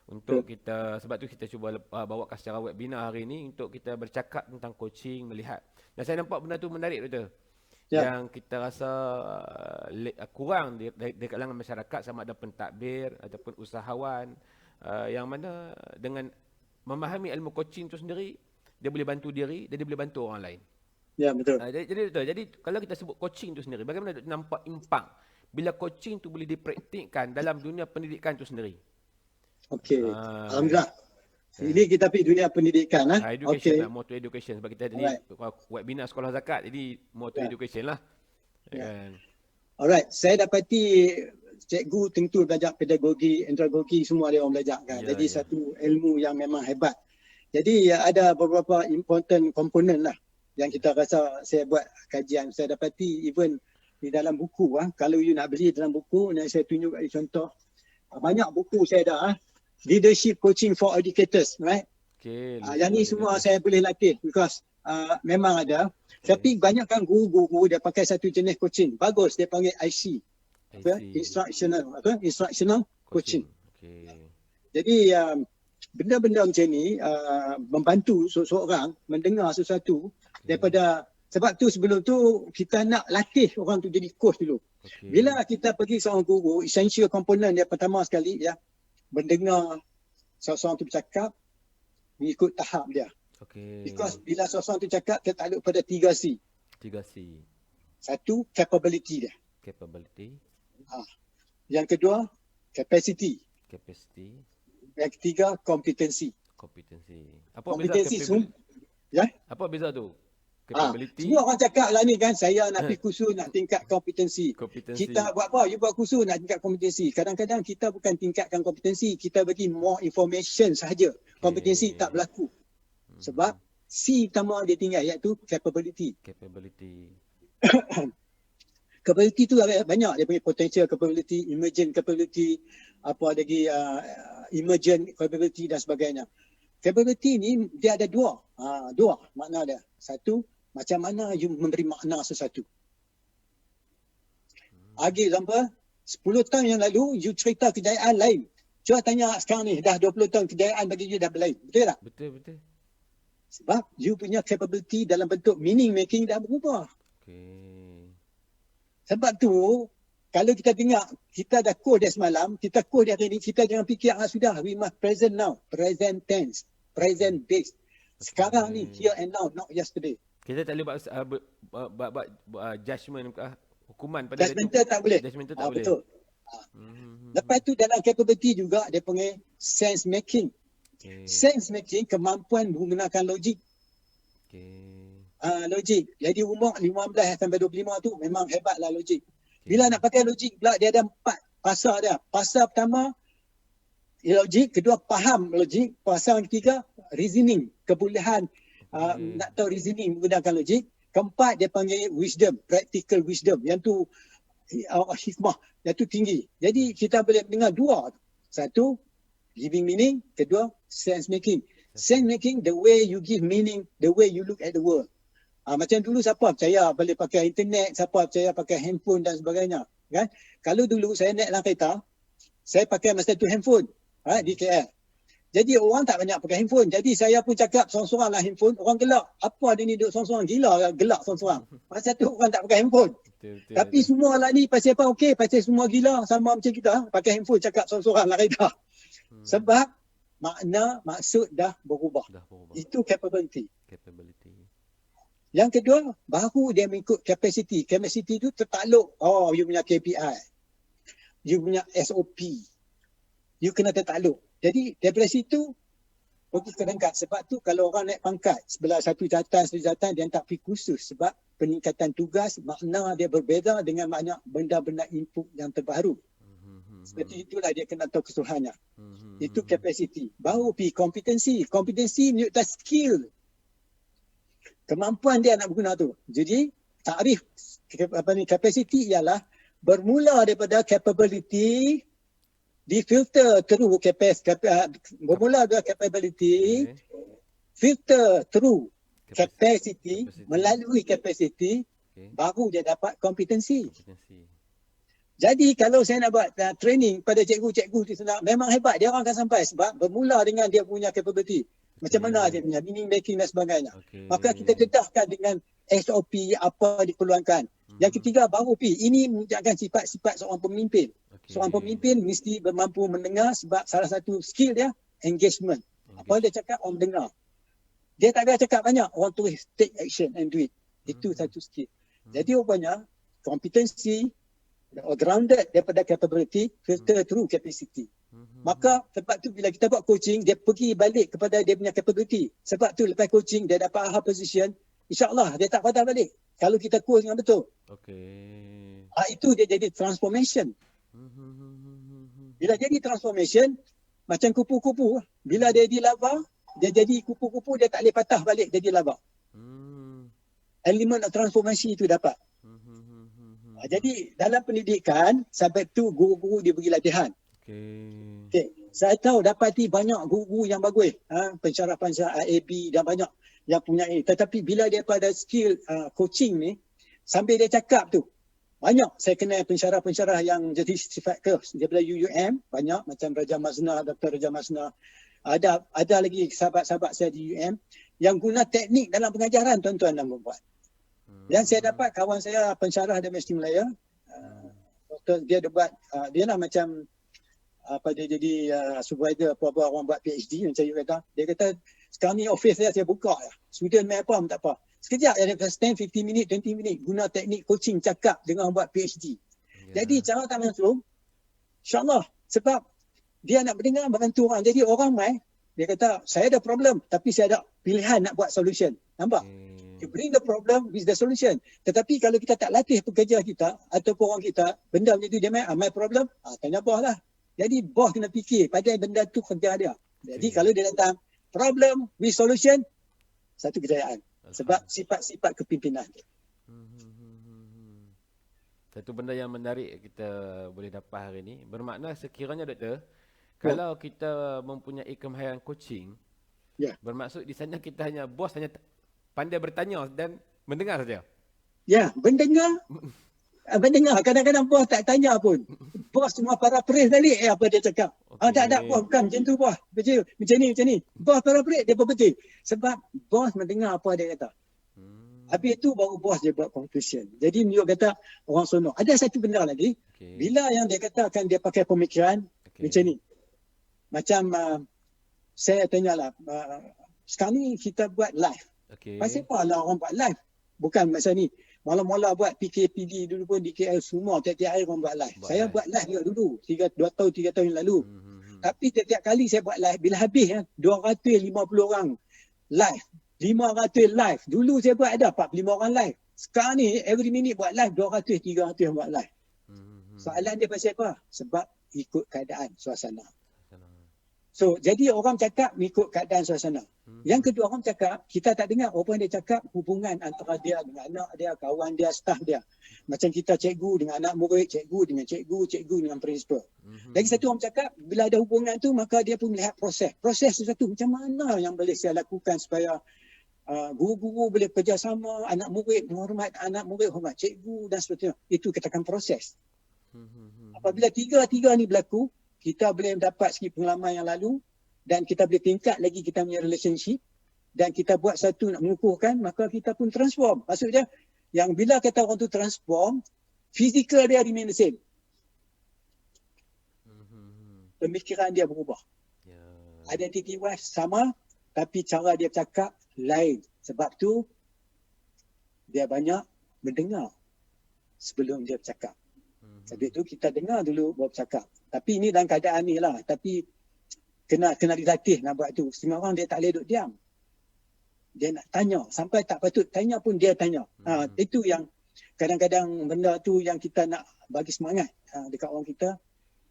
Untuk kita, sebab tu kita cuba bawakan secara webinar hari ini untuk kita bercakap tentang coaching, melihat. Dan saya nampak benda tu menarik Dr. Yang kita rasa kurang di kalangan masyarakat, sama ada pentadbir ataupun usahawan, yang mana dengan memahami ilmu coaching tu sendiri, dia boleh bantu diri dan dia boleh bantu orang lain. Ya, betul. Jadi kalau kita sebut coaching tu sendiri, bagaimana nampak impak bila coaching tu boleh dipraktikkan dalam dunia pendidikan tu sendiri? Okey. Alhamdulillah. Ini kita pergi dunia pendidikan lah. Education lah, more to education. Sebab kita jadi webinar sekolah zakat, jadi more to education lah. Alright, saya dapati cikgu tentu belajar pedagogi, andragogi, semua dia orang belajar kan. Jadi satu ilmu yang memang hebat. Jadi ada beberapa important komponen lah yang kita rasa saya buat kajian. Saya dapati even di dalam buku, kalau you nak beli dalam buku, nanti saya tunjuk contoh. Banyak buku saya dah. Leadership Coaching for Educators, right? Okay, yang ni semua saya boleh latih because memang ada. Tapi banyakkan guru-guru dia pakai satu jenis coaching. Bagus, dia panggil IC. Instructional coaching. Jadi benda-benda macam ni membantu seseorang mendengar sesuatu daripada, sebab tu sebelum tu kita nak latih orang tu jadi coach dulu. Bila kita pergi seorang guru, essential component dia pertama sekali mendengar seorang tu bercakap, mengikut tahap dia. Because bila seorang tu cakap, kita takluk pada 3C. 3C. Satu, capability dia. Yang kedua, capacity. Yang ketiga, competency. Apa beza capability? Apa beza tu? Capability. Semua orang cakap lah ni kan, saya nak pergi kursus nak tingkat kompetensi. Kita buat apa? You buat kursus nak tingkat kompetensi. Kadang-kadang kita bukan tingkatkan kompetensi, kita bagi more information sahaja. Kompetensi tak berlaku. Sebab C utama dia tinggal, iaitu capability. Capability tu banyak. Dia punya potential capability, emergent capability, apa lagi emergent capability dan sebagainya. Capability ni dia ada dua makna dia. Satu, macam mana you memberi makna sesuatu. Bagi example, 10 tahun yang lalu you cerita kejayaan lain. Cuba tanya sekarang ni, dah 20 tahun kejayaan bagi you dah berlain. Betul tak? Betul. Sebab you punya capability dalam bentuk meaning making dah berubah. Sebab tu, kalau kita dengar, kita dah code dia semalam, kita code dia hari ni, kita jangan fikir, sudah, we must present now. Present tense, present base. Sekarang ni, here and now, not yesterday. Kita tak boleh buat judgement Hukuman pada Judgemental tak boleh. Judgemental tak boleh. Betul. Lepas tu dalam capability juga dia panggil sense making. Sense making, kemampuan menggunakan logik. Logik. Jadi umur 15 sampai 25 tu memang hebatlah logik. Bila nak pakai logik pula, dia ada 4 pasal dia. Pasal pertama logik, kedua faham logik, pasal yang ketiga reasoning, kebolehan nak tahu reasoning menggunakan logik. Keempat dia panggil wisdom, practical wisdom. Yang tu hikmah, yang tu tinggi. Jadi kita boleh dengar dua. Satu, giving meaning. Kedua, sense making. Sense making, the way you give meaning, the way you look at the world. Macam dulu siapa percaya boleh pakai internet, siapa percaya pakai handphone dan sebagainya. Kan? Kalau dulu saya naik dalam kereta, saya pakai masa tu handphone di KL. Jadi orang tak banyak pakai handphone. Jadi saya pun cakap sorang-sorang lah handphone. Orang gelak. Apa dia ni duduk sorang-sorang? Gila gelak sorang-sorang. Masa tu orang tak pakai handphone. Tapi semua lah ni pasal apa? Okey, pasal semua gila sama macam kita. Pakai handphone cakap sorang-sorang lah kereta. Sebab maksud dah berubah. Itu capability. Yang kedua, baru dia mengikut capacity. Capacity tu tertakluk. You punya KPI. You punya SOP. You kena tertakluk. Jadi daripada situ pergi ke tingkat. Sebab tu kalau orang naik pangkat sebelah satu jawatan dia tak pergi kursus. Sebab peningkatan tugas makna dia berbeza dengan makna benda-benda input yang terbaru. Seperti itulah dia kena tahu keseluruhannya. Itu capacity. Baru pergi kompetensi. Kompetensi menunjukkan skill. Kemampuan dia nak berguna tu. Jadi takrif capacity ialah bermula daripada capability difilter through bermula dari capability, filter through capacity, melalui capacity, baru dia dapat kompetensi. Jadi kalau saya nak buat training pada cikgu-cikgu di sana, memang hebat, dia orang akan sampai sebab bermula dengan dia punya capability. Macam mana dia punya meaning making dan sebagainya. Maka kita dedahkan dengan SOP apa diperluankan. Yang ketiga baru ini menunjukkan sifat-sifat seorang pemimpin. Seorang pemimpin mesti bermampu mendengar sebab salah satu skill dia engagement. Apa dia cakap orang dengar. Dia tak ada cakap banyak, orang terus take action and do it. Itu satu skill. Jadi rupanya kompetensi grounded daripada capability, filter through capacity. Maka sebab tu bila kita buat coaching, dia pergi balik kepada dia punya capability. Sebab tu lepas coaching dia dapat aha position, insya-Allah dia tak patah balik. Kalau kita coach dengan betul. Itu dia jadi transformation. Bila jadi transformation, macam kupu-kupu, bila dia jadi lava, dia jadi kupu-kupu, dia tak boleh patah balik jadi lava. Elemen of transformation itu dapat. Jadi dalam pendidikan, sampai tu guru-guru dia bagi latihan. Saya tahu dapati banyak guru yang bagus, pensyarah-pensyarah IAB dan banyak yang punya ini. Tetapi bila dia pada skill coaching ni, sambil dia cakap tu, banyak saya kenal pensyarah-pensyarah yang jadi sifat keras daripada UUM, banyak macam Raja Mazna, Dr. Raja Mazna. Ada lagi sahabat-sahabat saya di UUM yang guna teknik dalam pengajaran tuan-tuan dan puan-puan. Yang saya dapat kawan saya pensyarah di Universiti Malaya, dia buat dia lah macam dia jadi supervisor apa-apa orang buat PhD macam you kata. Dia kata sekarang ni office saya buka lah. Student main apa pun tak apa. Sekejap dia dapat 10, 15 minit, 20 minit guna teknik coaching cakap dengan orang buat PhD. Jadi cara tak langsung insya-Allah sebab dia nak mendengar bantu orang. Jadi orang main dia kata saya ada problem tapi saya ada pilihan nak buat solution. Nampak? You bring the problem with the solution. Tetapi kalau kita tak latih pekerja kita ataupun orang kita, benda macam tu dia main, my problem, tanya bos lah. Jadi bos kena fikir, padahal benda tu kerja dia. Jadi kalau dia datang, problem with solution, satu kejayaan. Sebab sifat-sifat kepimpinan. Satu benda yang menarik kita boleh dapat hari ini, bermakna sekiranya doktor, kalau kita mempunyai kemahiran coaching, bermaksud di sana kita bos hanya pandai bertanya dan mendengar saja. Ya, mendengar. Kadang-kadang bos tak tanya pun. Bos semua paraphrase balik apa dia cakap. Tak, bos bukan macam tu bos. Macam ni. Bos paraphrase dia berbetul. Sebab bos mendengar apa dia kata. Habis itu baru bos dia buat conclusion. Jadi dia kata orang sonok. Ada satu benda lagi. Bila yang dia katakan dia pakai pemikiran macam ni. Macam saya tanyalah, sekarang ni kita buat live. Pasal apa lah orang buat live? Bukan macam ni. Mula-mula buat PKPD dulu pun di KL semua tiap-tiap hari orang buat live. Saya buat live juga dulu 2 tahun yang lalu. Tapi tiap-tiap kali saya buat live, bila habis 250 orang live, 500 live. Dulu saya buat ada 45 orang live. Sekarang ni every minute buat live 200 300 buat live. Soalan dia pasal apa? Sebab ikut keadaan suasana. So, jadi orang cakap mengikut keadaan suasana. Yang kedua, orang cakap, kita tak dengar orang dia cakap hubungan antara dia dengan anak dia, kawan dia, staff dia. Macam kita cikgu dengan anak murid, cikgu dengan cikgu, cikgu dengan prinsipal. Lagi satu orang cakap, bila ada hubungan tu, maka dia pun melihat proses. Proses sesuatu macam mana yang boleh saya lakukan supaya guru-guru boleh kerjasama, anak murid menghormat anak murid, hormat cikgu dan sebagainya. Itu katakan proses. Apabila tiga-tiga ni berlaku, kita boleh dapat sikit pengalaman yang lalu dan kita boleh tingkat lagi kita punya relationship dan kita buat satu nak mengukuhkan, maka kita pun transform. Maksudnya, yang bila kata orang tu transform, fizikal dia remain the same. Pemikiran dia berubah. Identity wise sama, tapi cara dia cakap lain. Sebab tu, dia banyak mendengar sebelum dia bercakap. Sebab itu kita dengar dulu baru bercakap. Tapi ini dalam keadaan ni lah. Tapi kena dilatih nak buat tu. Semua orang dia tak boleh duduk diam. Dia nak tanya. Sampai tak patut tanya pun dia tanya. Itu yang kadang-kadang benda tu yang kita nak bagi semangat dekat orang kita.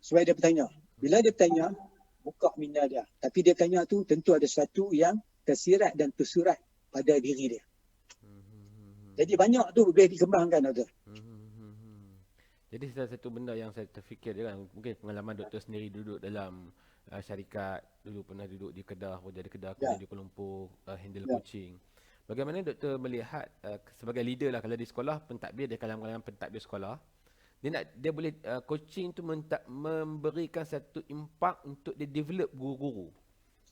Supaya dia bertanya. Bila dia bertanya, buka minda dia. Tapi dia tanya tu tentu ada sesuatu yang tersirat dan tersurat pada diri dia. Jadi banyak tu boleh dikembangkan. Jadi salah satu benda yang saya terfikir dia kan, mungkin pengalaman doktor sendiri duduk dalam syarikat, dulu pernah duduk di Kedah, jadi Kedah, kemudian di Kuala Lumpur, handle coaching. Bagaimana doktor melihat sebagai leader lah, kalau di sekolah pentadbir, dia kalangan pentadbir sekolah, dia boleh coaching tu memberikan satu impak untuk dia develop guru-guru.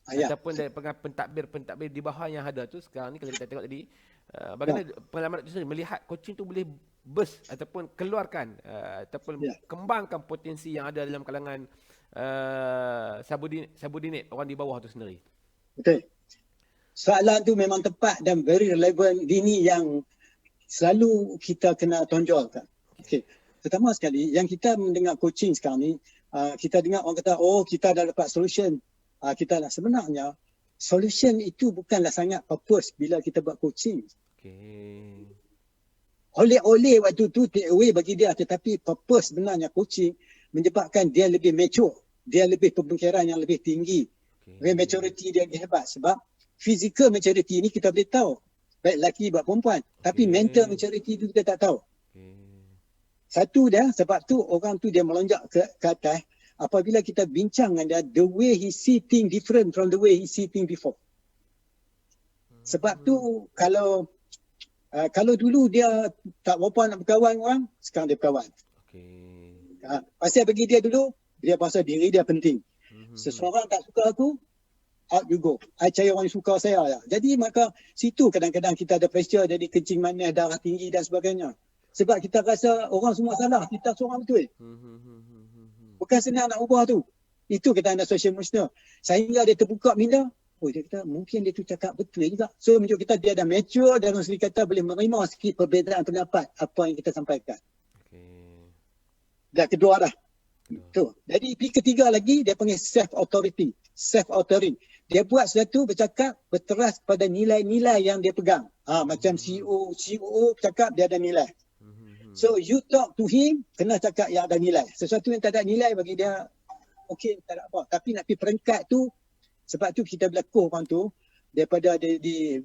Ataupun dari pentadbir di bawah yang ada tu sekarang ni, kalau kita tengok tadi, bagaimana pengalaman doktor sendiri melihat coaching tu boleh burst ataupun keluarkan ataupun kembangkan potensi yang ada dalam kalangan subordinate orang di bawah tu sendiri. Betul. Soalan tu memang tepat dan very relevant. Ini yang selalu kita kena tonjolkan. Okay. Pertama sekali, yang kita mendengar coaching sekarang ni, kita dengar orang kata, oh kita dah dapat solution. Kita dah sebenarnya, solution itu bukanlah sangat purpose bila kita buat coaching. Okay. Oleh-oleh waktu tu take away bagi dia, tetapi purpose sebenarnya coaching menyebabkan dia lebih mature, dia lebih pemikiran yang lebih tinggi, maturity dia lebih hebat. Sebab physical maturity ni kita boleh tahu, baik lelaki buat perempuan, tapi mental maturity tu kita tak tahu. Satu dia, sebab tu orang tu dia melonjak ke atas apabila kita bincang dengan dia, the way he see things different from the way he see things before. Sebab tu kalau dulu dia tak berapa nak berkawan orang, sekarang dia berkawan. Pasal bagi dia dulu, dia pasal diri dia penting. Seseorang tak suka aku, out you go. I cari orang yang suka saya. Jadi maka situ kadang-kadang kita ada pressure, jadi kencing manis, darah tinggi dan sebagainya. Sebab kita rasa orang semua salah, kita seorang betul. Bukan senang nak ubah tu. Itu kita ada social emotional. Sehingga dia terbuka minda, oh dia kata mungkin dia tu cakap betul juga. So menunjuk kita dia dah mature dalam segi kata boleh menerima sikit perbezaan pendapat apa yang kita sampaikan. Dan kedua dah. Tu. Jadi ketiga lagi dia panggil self-authority. Self-authoring. Dia buat sesuatu bercakap berteras pada nilai-nilai yang dia pegang. Macam CEO bercakap dia ada nilai. So you talk to him, kena cakap yang ada nilai. Sesuatu yang tak ada nilai bagi dia, okey, tak ada apa. Tapi nak pergi peringkat tu, sebab tu kita berlaku orang tu, daripada dia di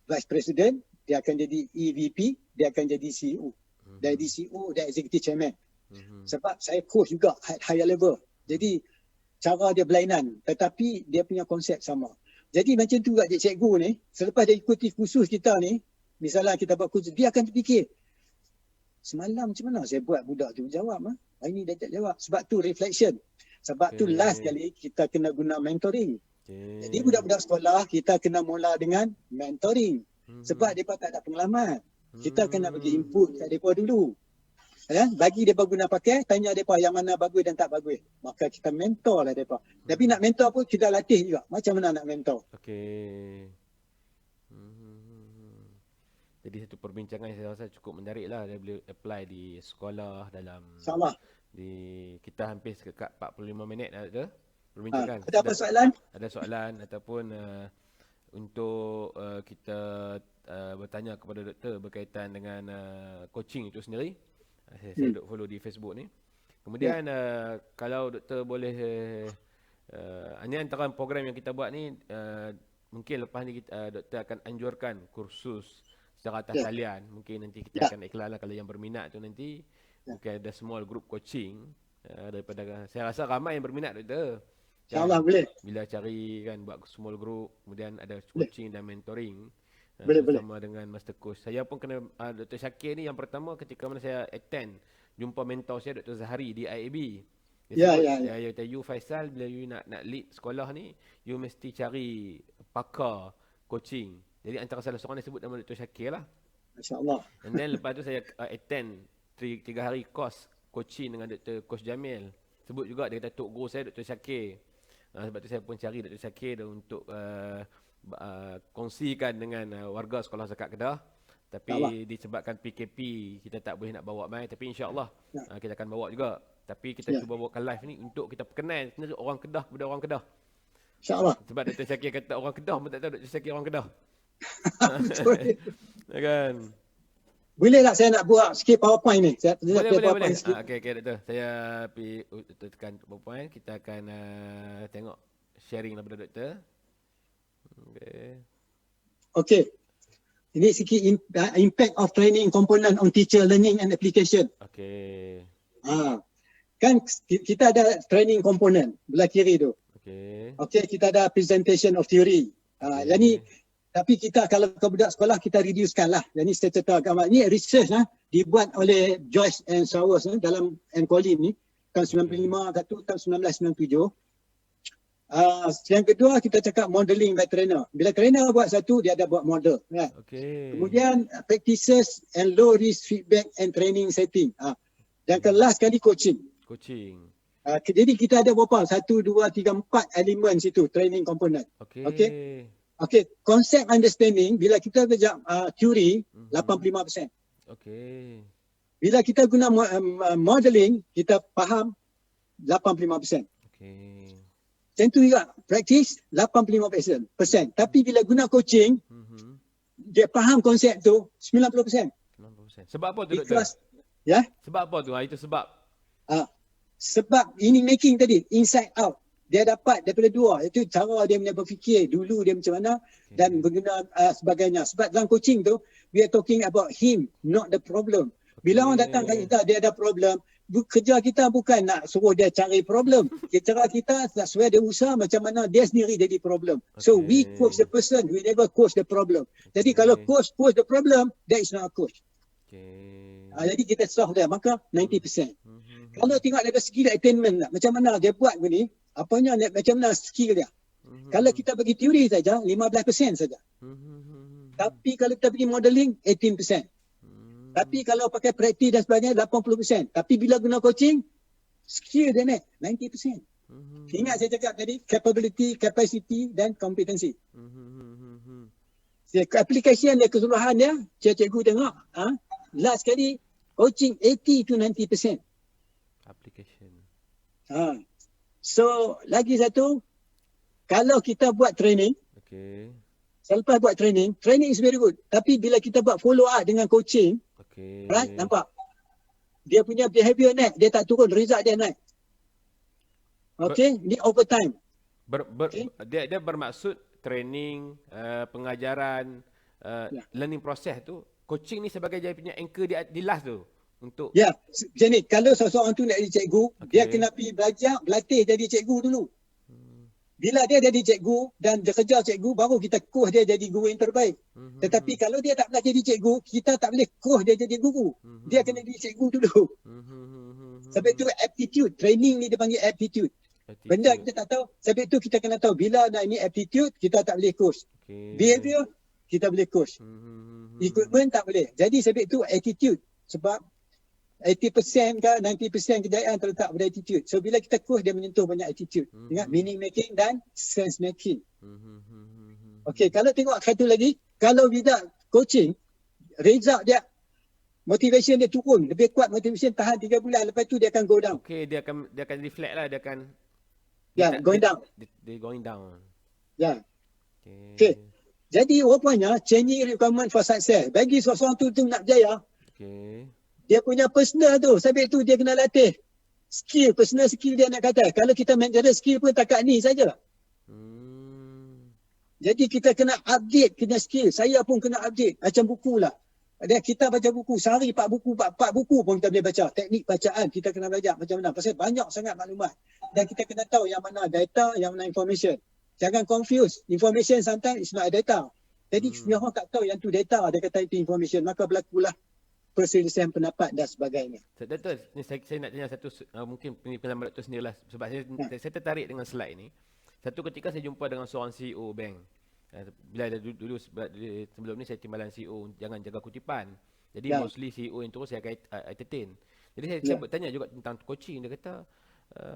Vice President, dia akan jadi EVP, dia akan jadi CEO. Dari CEO, dia Executive Chairman. Sebab saya coach juga at higher level. Jadi, cara dia berlainan, tetapi dia punya konsep sama. Jadi macam tu kat cikgu ni, selepas dia ikuti kursus kita ni, misalnya kita buat kursus, dia akan terfikir, semalam macam mana saya buat budak tu jawab? Hari ni dia tak jawab. Sebab tu reflection. Sebab tu last kali kita kena guna mentoring. Jadi budak-budak sekolah kita kena mula dengan mentoring. Sebab mereka tak ada pengalaman. Kita kena bagi input kat mereka dulu. Bagi mereka guna pakai, tanya mereka yang mana bagus dan tak bagus. Maka kita mentor lah mereka. Tapi nak mentor pun kita latih juga. Macam mana nak mentor. jadi satu perbincangan yang saya rasa cukup menarik lah. Dia boleh apply di sekolah dalam InsyaAllah. kita hampir dekat 45 minit dah tu perbincangan. Ada apa soalan? Ada soalan ataupun untuk kita bertanya kepada doktor berkaitan dengan coaching itu sendiri. Saya duk follow di Facebook ni. Kemudian kalau doktor boleh ini antara program yang kita buat ni, mungkin lepas ni doktor akan anjurkan kursus secara atas talian. Mungkin nanti kita akan iklan lah kalau yang berminat tu nanti. Mungkin ada small group coaching daripada, saya rasa ramai yang berminat doktor. InsyaAllah boleh. Bila cari kan buat small group, kemudian ada coaching dan mentoring bersama dengan master coach. Saya pun kena Dr. Syakir ni yang pertama ketika mana saya attend jumpa mentor saya Dr. Zahari di IAB. Dia kata, you Faisal, bila you nak lead sekolah ni, you mesti cari pakar coaching. Jadi antara salah seorang dia sebut nama Dr. Syakir lah. InsyaAllah. And then lepas tu saya attend 3 hari course coaching dengan Dr. Coach Jamil. Sebut juga, dia kata Tok Guru saya Dr. Syakir. Sebab tu saya pun cari Dr. Syakir untuk kongsikan dengan warga sekolah Zakat Kedah. Tapi disebabkan PKP kita tak boleh nak bawa mai, tapi insya-Allah kita akan bawa juga. Tapi kita cuba bawakan live ni untuk kita perkenal sendiri orang Kedah kepada orang Kedah. InsyaAllah. Sebab Dr. Syakir kata orang Kedah pun tak tahu Dr. Syakir orang Kedah. Kan? Boleh tak saya nak buat sikit PowerPoint ni? Boleh. Okey doktor. Saya tekan PowerPoint. Kita akan tengok sharing daripada doktor. Okey. Ini sikit impact of training component on teacher learning and application. Okey. Kan kita ada training component belah kiri tu. Okey, kita ada presentation of theory. Yani tapi kita kalau ke budak sekolah kita reducekan lah. Jadi serta gambar ni research lah dibuat oleh Joyce and Sowers dalam Colin ni tahun 95 ke tahun 1997. Yang kedua kita cakap modeling by trainer. Bila trainer buat satu, dia ada buat model. Kan? Kemudian practices and low risk feedback and training setting. Dan ke last kali coaching. Jadi kita ada berapa? 1, 2, 3, 4 elemen situ training component. Okey, concept understanding bila kita belajar teori 85%. Bila kita guna modeling kita faham 85%. Macam tu juga practice 85%. Tapi bila guna coaching dia faham konsep tu 90%. Sebab apa tu doktor? Sebab apa tu? Itu sebab sebab ini making tadi inside out. Dia dapat daripada dua, iaitu cara dia punya berfikir dulu dia macam mana dan berguna sebagainya. Sebab dalam coaching tu we are talking about him, not the problem. Bila orang datang kat kita dia ada problem, kerja kita bukan nak suruh dia cari problem. Cara kita nak suruh dia usaha macam mana dia sendiri jadi problem. So we coach the person, we never coach the problem. Jadi kalau coach the problem, that is not a coach. Jadi kita solve dia, maka 90%. Kalau tengok dari segi attainment, macam mana dia buat begini, apanya macam mana skill dia. Kalau kita bagi teori saja 15% saja. Tapi kalau kita bagi modeling 18%. Tapi kalau pakai praktis dan sebagainya 80%. Tapi bila guna coaching skill dia naik 90%. Ingat saya cakap tadi capability, capacity dan competency. Application dia keseluruhan dia cikgu tengok last kali coaching 80 to 90%. Application. So lagi satu, kalau kita buat training, selepas buat training is very good. Tapi bila kita buat follow up dengan coaching, right, nampak? Dia punya behavior naik, dia tak turun, result dia naik. Ni over time. Dia bermaksud training, pengajaran, learning process tu, coaching ni sebagai dia punya anchor di last tu. Untuk macam ni, kalau seseorang tu nak jadi cikgu, dia kena pergi belajar, berlatih jadi cikgu dulu. Bila dia jadi cikgu dan dia kerja cikgu, baru kita coach dia jadi guru yang terbaik. Tetapi kalau dia tak pernah jadi cikgu, kita tak boleh coach dia jadi guru. Dia kena jadi cikgu dulu. Sebab itu aptitude, training ni dia panggil aptitude. Benda kita tak tahu, sebab itu kita kena tahu bila nak ini aptitude, kita tak boleh coach. Behavior, kita boleh coach. Equipment tak boleh. Jadi sebab itu attitude. Sebab 80% ke 90% kejayaan terletak pada attitude. So bila kita coach dia menyentuh banyak attitude. Ingat meaning making dan sense making. Okey, kalau tengok satu lagi, kalau without coaching result dia, motivation dia turun. Lebih kuat motivation tahan 3 bulan. Lepas tu dia akan go down. Okay, dia akan reflect lah. Dia akan... Going down. Dia going down. Ya. Okay. Jadi rupanya changing requirement for success. Bagi seorang tu nak berjaya, dia punya personal tu. Sebab tu dia kena latih. Skill, personal skill dia nak kata. Kalau kita maintain skill pun takat ni saja. Jadi kita kena update, kena skill. Saya pun kena update. Macam buku lah. Kita baca buku, sehari 4 buku pun kita boleh baca. Teknik bacaan kita kena belajar macam mana. Pasal banyak sangat maklumat. Dan kita kena tahu yang mana data, yang mana information. Jangan confuse. Information sometimes is not data. Jadi semua orang tak tahu yang tu data, dia kata itu information. Maka berlakulah perselisihan pendapat dan sebagainya. Betul. Ni saya nak tanya satu, mungkin pengalaman Dr. sendirilah. Sebab saya tertarik dengan slide ni. Satu ketika saya jumpa dengan seorang CEO bank. Bila dulu sebelum ni saya timbalan CEO, jangan jaga kutipan. Jadi mostly CEO yang terus saya akan entertain. Jadi saya bertanya juga tentang coaching. Dia kata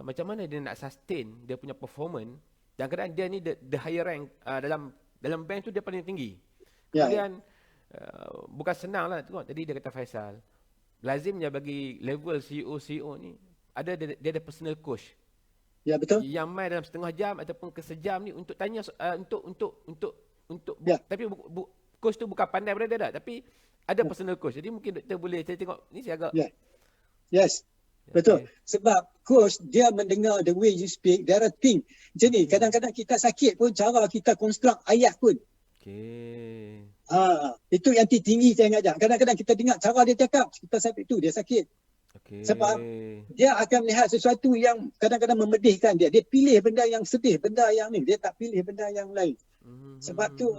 macam mana dia nak sustain dia punya performance. Dan kadang dia ni the higher rank dalam bank tu dia paling tinggi. Kemudian bukan senang lah tengok. Tadi dia kata Faisal, lazimnya bagi level CEO ni dia ada personal coach. Ya, betul. Yang main dalam setengah jam ataupun ke sejam ni untuk tanya untuk tapi coach tu bukan pandai pada dia tapi ada personal coach. Jadi mungkin doktor boleh saya tengok ni saya agak Yes. Betul. Sebab coach dia mendengar the way you speak, there are things. Jadi kadang-kadang kita sakit pun cara kita construct ayat pun. Itu yang tinggi saya ngajak. Kadang-kadang kita dengar cara dia cakap, kita sampai itu dia sakit. Sebab dia akan melihat sesuatu yang kadang-kadang memedihkan dia. Dia pilih benda yang sedih, benda yang ni. Dia tak pilih benda yang lain. Sebab tu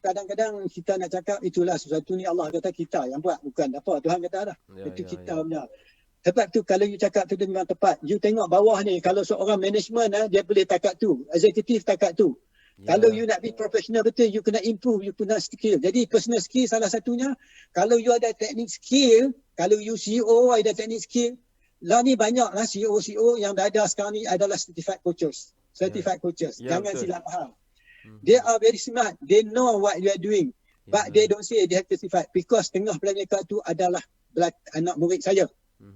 kadang-kadang kita nak cakap itulah sesuatu ni Allah kata kita yang buat. Bukan apa Tuhan kata dah. Itu kita punya. Sebab tu kalau you cakap tu dengan tepat. You tengok bawah ni. Kalau seorang management dia boleh takat tu. Eksekutif takat tu. Kalau you nak be professional betul, you kena improve, you kena skill. Jadi personal skill salah satunya. Kalau you ada teknik skill, kalau you CEO ada teknik skill, lah ni banyak lah CEO yang dah ada sekarang ni adalah certified coaches. Jangan silap faham. They are very smart. They know what you are doing. But they don't say they have certified. Because tengah belah mereka tu adalah anak murid saya.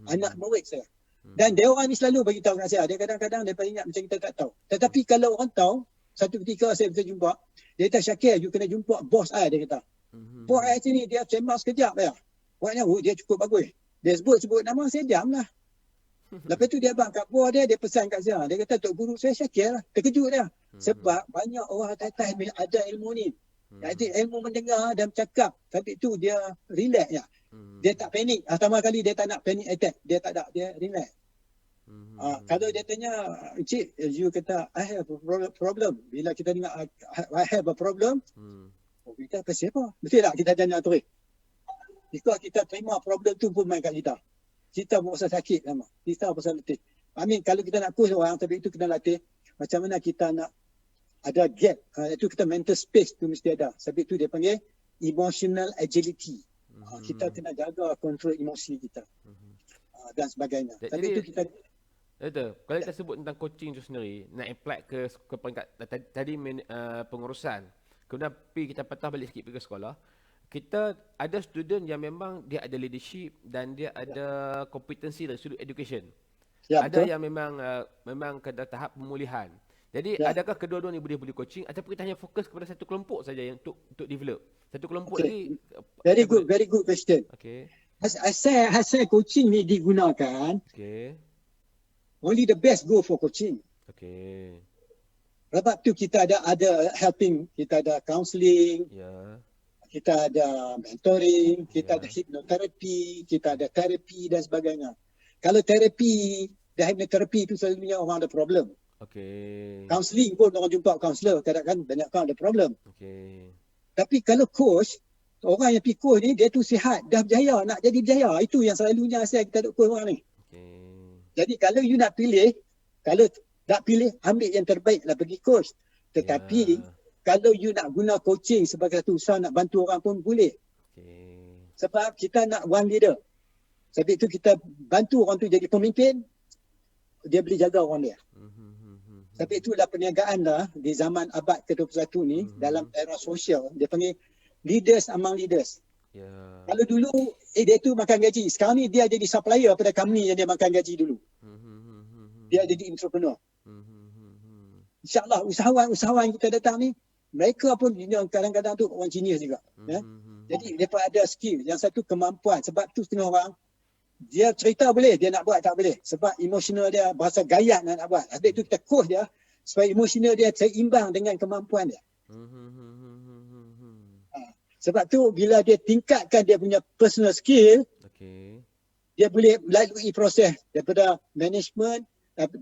Anak murid saya. Dan dia orang ni selalu bagi tahu kat saya. Dia kadang-kadang dia ingat macam kita tak tahu. Tetapi kalau orang tahu, satu ketika saya bisa jumpa, dia kata Syakir, you kena jumpa bos saya, dia kata. Bos saya sini, dia sembang sekejap ya. Buatnya, dia cukup bagus. Dia sebut nama, saya diam lah. Lepas tu dia bang kat bos dia pesan kat saya. Dia kata, Tok Guru saya Syakir lah. Terkejut dia. Sebab banyak orang atas ada ilmu ni. Jadi ilmu mendengar dan bercakap. Tapi tu dia relax ya. Dia tak panik. Pertama kali dia tak nak panic attack. Dia tak ada, dia relax. Kalau dia tanya, Encik, you kata, I have a problem. Bila kita dengar, I have a problem, kita pasal apa? Betul tak kita tanya tu? Jika kita terima problem tu pun main kat kita. Kita pun pasal sakit sama. Kita pasal letih. Kalau kita nak coach orang, tapi itu kena latih. Macam mana kita nak ada gap. Itu kita mental space tu mesti ada. Sebab itu dia panggil emotional agility. Kita kena jaga kontrol emosi kita. Dan sebagainya. Tapi itu kita... Betul. Kalau kita sebut tentang coaching itu sendiri, nak apply ke peringkat tadi pengurusan, kemudian kita patah balik sikit pergi ke sekolah, kita ada student yang memang dia ada leadership dan dia ada kompetensi dari sudut education. Ya, ada betul. Yang memang ke tahap pemulihan. Jadi adakah kedua-dua ni boleh coaching ataupun kita hanya fokus kepada satu kelompok saja yang untuk develop? Satu kelompok ni very good question. Asal coaching ni digunakan. Only the best go for coaching. Sebab tu kita ada helping, kita ada counselling, kita ada mentoring, kita ada hypnotherapy, kita ada terapi dan sebagainya. Kalau terapi dan hypnotherapy tu selalunya orang ada problem. Counselling pun orang jumpa counselor, kadang-kadang banyak orang ada problem. Tapi kalau coach, orang yang pergi coach ni dia tu sihat, dah berjaya, nak jadi berjaya. Itu yang selalunya saya kita duk coach orang ni. Jadi kalau you nak pilih, kalau nak pilih, ambil yang terbaik lah pergi coach. Tetapi kalau you nak guna coaching sebagai satu usaha nak bantu orang pun boleh. Sebab kita nak one leader. Sebab itu kita bantu orang tu jadi pemimpin, dia boleh jaga orang dia. Sebab itulah perniagaan lah di zaman abad ke-21 ni, dalam era sosial, dia panggil leaders among leaders. Ya. Kalau dulu dia tu makan gaji. Sekarang ni dia jadi supplier pada company yang dia makan gaji dulu. Dia jadi entrepreneur. InsyaAllah usahawan kita datang ni, mereka pun kadang-kadang tu orang genius juga. Jadi mereka ada skill. Yang satu kemampuan. Sebab tu setengah orang, dia cerita boleh, dia nak buat tak boleh. Sebab emosional dia berasa gayat nak buat. Habis tu kita coach dia supaya emosional dia seimbang dengan kemampuan dia. Sebab tu bila dia tingkatkan dia punya personal skill, dia boleh melalui proses daripada management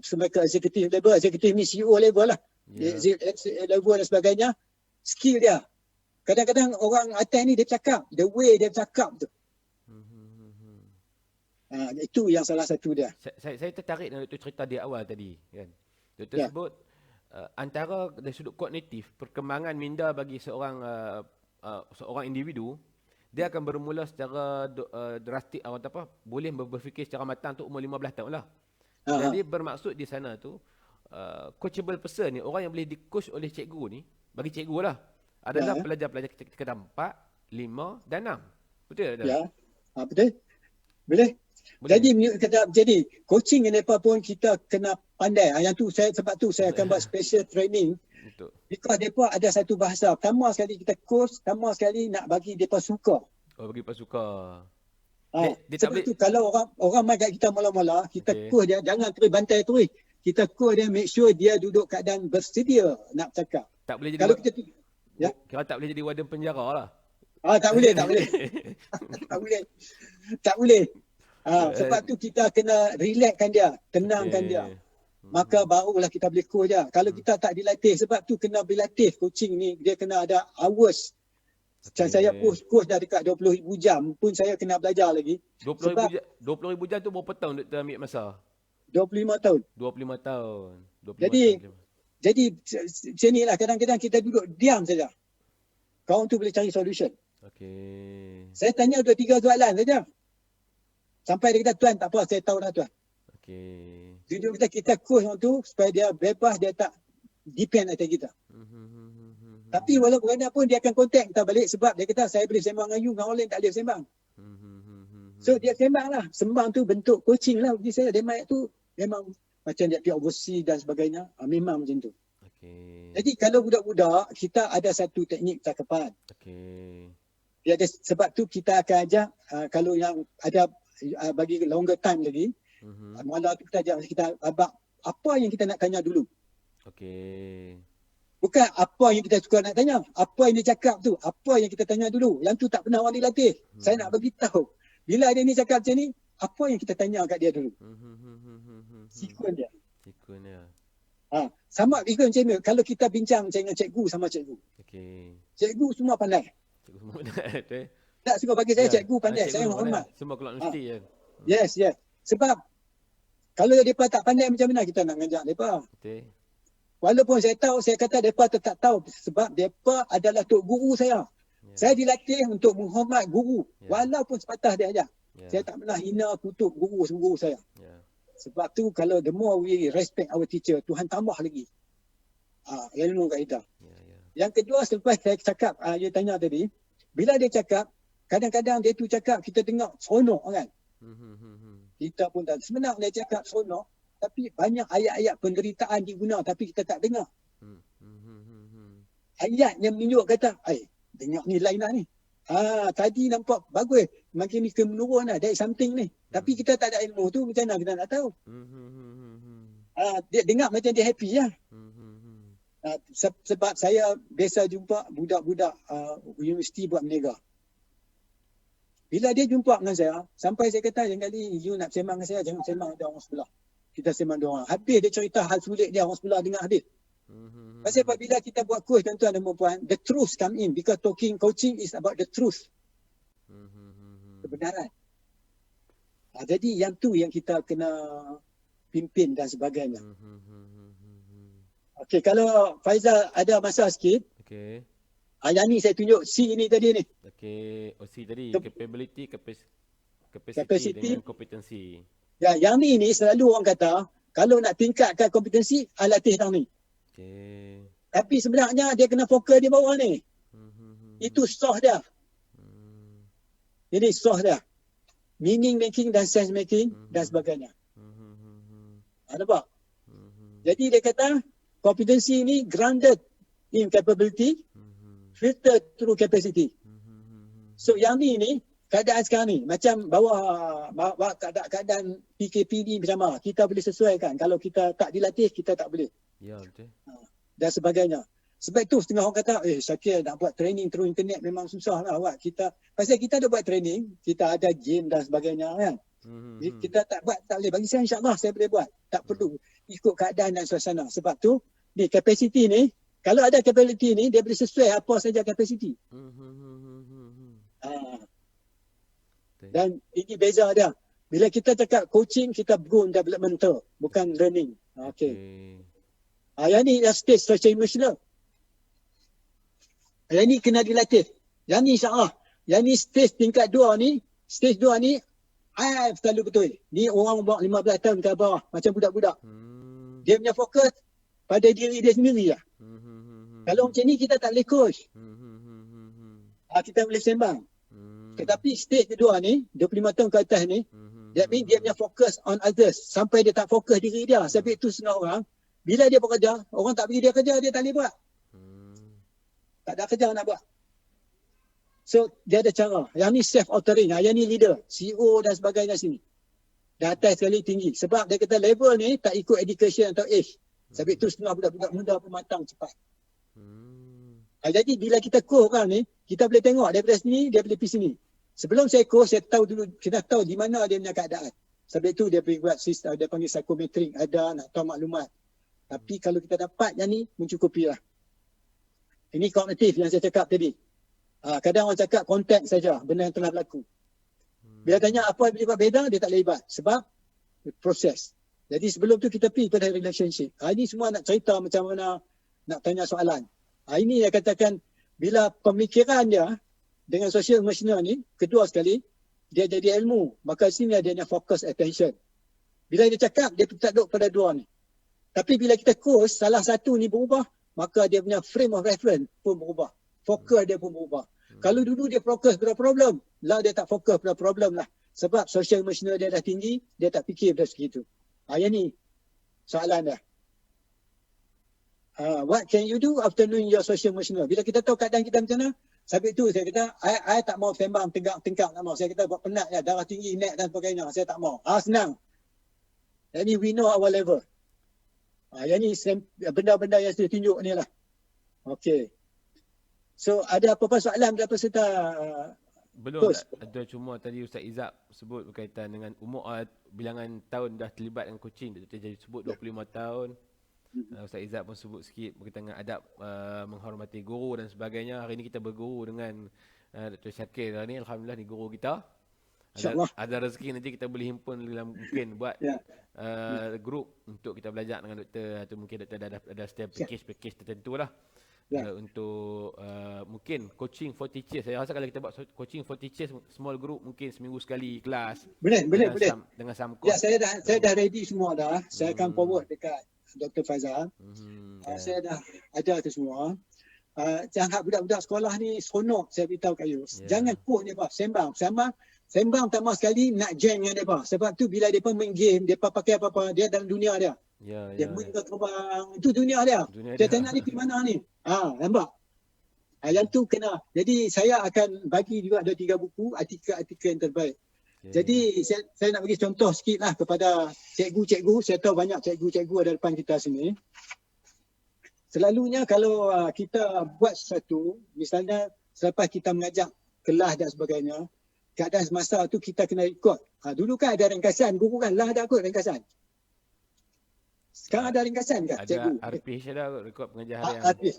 sampai ke executive level. Executive ni CEO level lah. Level dan sebagainya. Skill dia. Kadang-kadang orang atas ni dia cakap, the way dia cakap tu. Itu yang salah satu dia. Saya tertarik dengan Dr. cerita di awal tadi. Kan? Dr. sebut antara dari sudut kognitif, perkembangan minda bagi seorang individu, dia akan bermula secara drastik, boleh berfikir secara matang tu umur 15 tahun lah. Jadi bermaksud di sana tu, coachable person ni, orang yang boleh di-coach oleh cikgu ni, bagi cikgu lah, adalah pelajar-pelajar tingkatan 4, 5 dan 6. Betul tak? Ya, betul. Boleh. Jadi coaching ni apa pun kita kena pandai. Yang tu sebab tu saya akan buat special training. Betul. Because mereka ada satu bahasa. Pertama sekali kita coach, pertama sekali nak bagi mereka suka. Bagi mereka suka. Sebab tu kalau orang mai kat kita mula-mula, kita coach dia, jangan terus bantai terus. Kita coach dia, make sure dia duduk keadaan bersedia nak cakap. Tak boleh jadi kalau kita kira tak boleh jadi warden penjara lah. Tak boleh. Tak boleh. Sebab tu kita kena relaxkan dia, tenangkan dia. Maka barulah kita boleh coach dia. Kalau kita tak dilatih, sebab tu kena dilatih coaching ni, dia kena ada hours. Saya coach dah dekat 20,000 jam pun saya kena belajar lagi. 20,000 jam tu berapa tahun Dr. ambil masa? 25 tahun. 25 tahun. Jadi macam inilah, kadang-kadang kita duduk diam saja. Kawan tu boleh cari solution. Saya tanya 2-3 soalan saja. Sampai dia kata, tuan tak apa, saya tahu dah tuan. Duduk kita coach orang tu supaya dia bebas, dia tak depend atas kita. Tapi walaupun pun dia akan contact kita balik sebab dia kata saya boleh sembang dengan you, dengan orang lain tak boleh sembang. So dia sembang lah. Sembang tu bentuk coaching lah bagi saya. Dia main tu memang macam dia pergi overseas dan sebagainya. Memang macam tu. Jadi kalau budak-budak, kita ada satu teknik cakapan. Dia ada, sebab tu kita akan ajak kalau yang ada bagi longer time lagi, malam tu kita ajak kita apa yang kita nak tanya dulu. Bukan apa yang kita suka nak tanya. Apa yang dia cakap tu. Apa yang kita tanya dulu. Yang tu tak pernah orang dilatih. Saya nak bagi tahu. Bila dia ni cakap macam ni, apa yang kita tanya kat dia dulu. Sikun dia. Sama ikut macam ni. Kalau kita bincang dengan cikgu sama cikgu. Cikgu semua pandai. Tak suka bagi saya cikgu pandai. Saya hormat. Semua keluar universiti kan. Yes. Sebab kalau mereka tak pandai macam mana kita nak ngajak mereka. Walaupun saya tahu, saya kata mereka tetap tahu sebab mereka adalah tok guru saya. Saya dilatih untuk menghormat guru. Walaupun sepatah dia ajar. Saya tak pernah hina kutuk guru saya. Sebab tu kalau the more we respect our teacher, Tuhan tambah lagi. Ilmu kat kita. Yang kedua, selepas saya cakap, dia tanya tadi, bila dia cakap, kadang-kadang dia tu cakap, kita dengar seronok kan. Kita pun tak, sebenarnya dia cakap seronok, tapi banyak ayat-ayat penderitaan diguna tapi kita tak dengar. Ayat yang menunjuk kata, dengar ni lain lah ni. Tadi nampak bagus, makin ni menurun lah, there is something ni. Tapi kita tak ada ilmu tu, macam mana kita nak tahu? Dia dengar macam dia happy lah. Sebab saya biasa jumpa budak-budak universiti buat meniaga. Bila dia jumpa dengan saya, sampai saya kata, jangan kali you nak sembang dengan saya, jangan sembang dengan orang sebelah. Kita sembang dengan orang. Habis dia cerita hal sulit dia, orang sebelah dengar habis. Pasal apabila kita buat coach tuan-tuan dan puan-puan, the truth come in because coaching is about the truth. Kebenaran. Jadi yang tu yang kita kena pimpin dan sebagainya. Okey, kalau Faizal ada masa sikit. Yang ni saya tunjuk C ni tadi ni. C tadi capability, capacity dengan kompetensi. Ya, yang ni selalu orang kata kalau nak tingkatkan kompetensi, latih yang ni. Tapi sebenarnya dia kena fokus di bawah ni. Itu soh dia. Ini source dia. Meaning making dan sense making dan sebagainya. Nampak? Jadi dia kata competency ni grounded in capability, filter through capacity. So yang ni keadaan sekarang ni macam bawah keadaan PKP ni bersama. Kita boleh sesuaikan. Kalau kita tak dilatih, kita tak boleh. Ya, betul. Dan sebagainya. Sebab itu setengah orang kata, Syakir nak buat training through internet memang susah lah buat. Pasal kita dah buat training, kita ada game dan sebagainya kan. Kita tak buat, tak boleh. Bagi saya insyaAllah saya boleh buat. Tak perlu ikut keadaan dan suasana. Sebab tu, ni capacity ni, kalau ada capacity ni, dia boleh sesuai apa saja capacity. Dan ini beza dia. Bila kita cakap coaching, kita grow developmental, bukan learning. Okay. Yang ni dah stage social emotional. Yang ni kena dilatih. Yang ni insyaAllah. Yang ni stage tingkat 2 ni, stage 2 ni, selalu betul. Ni orang umur 15 tahun ke bawah, macam budak-budak. Dia punya fokus pada diri dia sendiri lah. Kalau macam ni, kita tak boleh coach. Kita boleh sembang. Tetapi stage kedua ni, 25 tahun ke atas ni, that means dia punya fokus on others. Sampai dia tak fokus diri dia. Sebab itu setengah orang, bila dia bekerja, orang tak bagi dia kerja, dia tak boleh buat. Tak ada kerja nak buat. So, dia ada cara. Yang ni self-authoring. Yang ni leader. CEO dan sebagainya sini. Dah atas sekali tinggi. Sebab dia kata level ni tak ikut education atau age. Sebab itu setengah budak-budak muda pun matang cepat. Jadi, bila kita coach orang ni, kita boleh tengok daripada sini, dia boleh pergi sini. Sebelum saya coach, saya tahu dulu, kita tahu di mana dia punya keadaan. Sebab itu dia pergi buat sistem, dia panggil psychometric, ada nak tahu maklumat. Tapi kalau kita dapat yang ni, mencukupi lah. Ini kognitif yang saya cakap tadi. Kadang orang cakap konteks saja, benda yang telah berlaku. Bila tanya apa yang boleh buat beza, dia tak boleh buat. Sebab proses. Jadi sebelum tu kita pergi pada relationship. Ini semua nak cerita macam mana nak tanya soalan. Ini yang katakan bila pemikiran dia dengan social emotional ni, kedua sekali, dia jadi ilmu. Maka sini dia punya focus attention. Bila dia cakap, dia tak duduk pada dua ni. Tapi bila kita coach, salah satu ni berubah, maka dia punya frame of reference pun berubah. Fokus dia pun berubah. Kalau dulu dia fokus pada problem, lah dia tak fokus pada problem lah. Sebab social emotional dia dah tinggi, dia tak fikir pada segitu. Yang ni soalan dia. What can you do after knowing your social emotional? Bila kita tahu keadaan kita macam mana, sebab itu saya kata, I tak mau sembang tengkap tak mau. Saya kata buat penat ya, darah tinggi, naik dan sebagainya. Saya tak mau. Senang. Yang ni we know our level. Yang ni benda-benda yang saya tunjuk ni lah. Okay. So ada apa-apa soalan daripada peserta? Belum. Ada cuma tadi Ustaz Izzab sebut berkaitan dengan umur bilangan tahun dah terlibat dengan coaching. Dia jadi sebut 25 tahun. Ustaz Izzab pun sebut sikit berkaitan dengan adab menghormati guru dan sebagainya. Hari ini kita berguru dengan Dr. Syakir ni. Alhamdulillah ni guru kita. Ada rezeki nanti kita boleh himpun mungkin buat grup untuk kita belajar dengan doktor atau mungkin doktor ada setiap package tertentu lah. Untuk mungkin coaching for teachers. Saya rasa kalau kita buat coaching for teachers small group mungkin seminggu sekali kelas. Boleh. Dengan some course. Ya, saya dah ready semua dah. Saya akan forward dekat Dr. Faizal. Saya dah ada tu semua. Jangan budak-budak sekolah ni seronok saya beritahu kat you. Jangan coach dia apa, sembang pertama sekali nak jam dengan mereka. Sebab tu bila mereka main game, mereka pakai apa-apa, dia dalam dunia dia. Dia main terbang, itu dunia dia. Dia tanya ni pergi mana ni? Nampak? Yang tu kena. Jadi saya akan bagi juga ada 3 buku, artikel yang terbaik. Jadi saya nak bagi contoh sikit lah kepada cikgu-cikgu. Saya tahu banyak cikgu-cikgu ada depan kita sini. Selalunya kalau kita buat sesuatu, misalnya selepas kita mengajak kelas dan sebagainya, keadaan semasa tu kita kena ikut. Dulu kan ada ringkasan, guru kan lah ada ikut ringkasan. Sekarang ada ringkasan ke cikgu? Ada RPH ada rekod pengajar harian.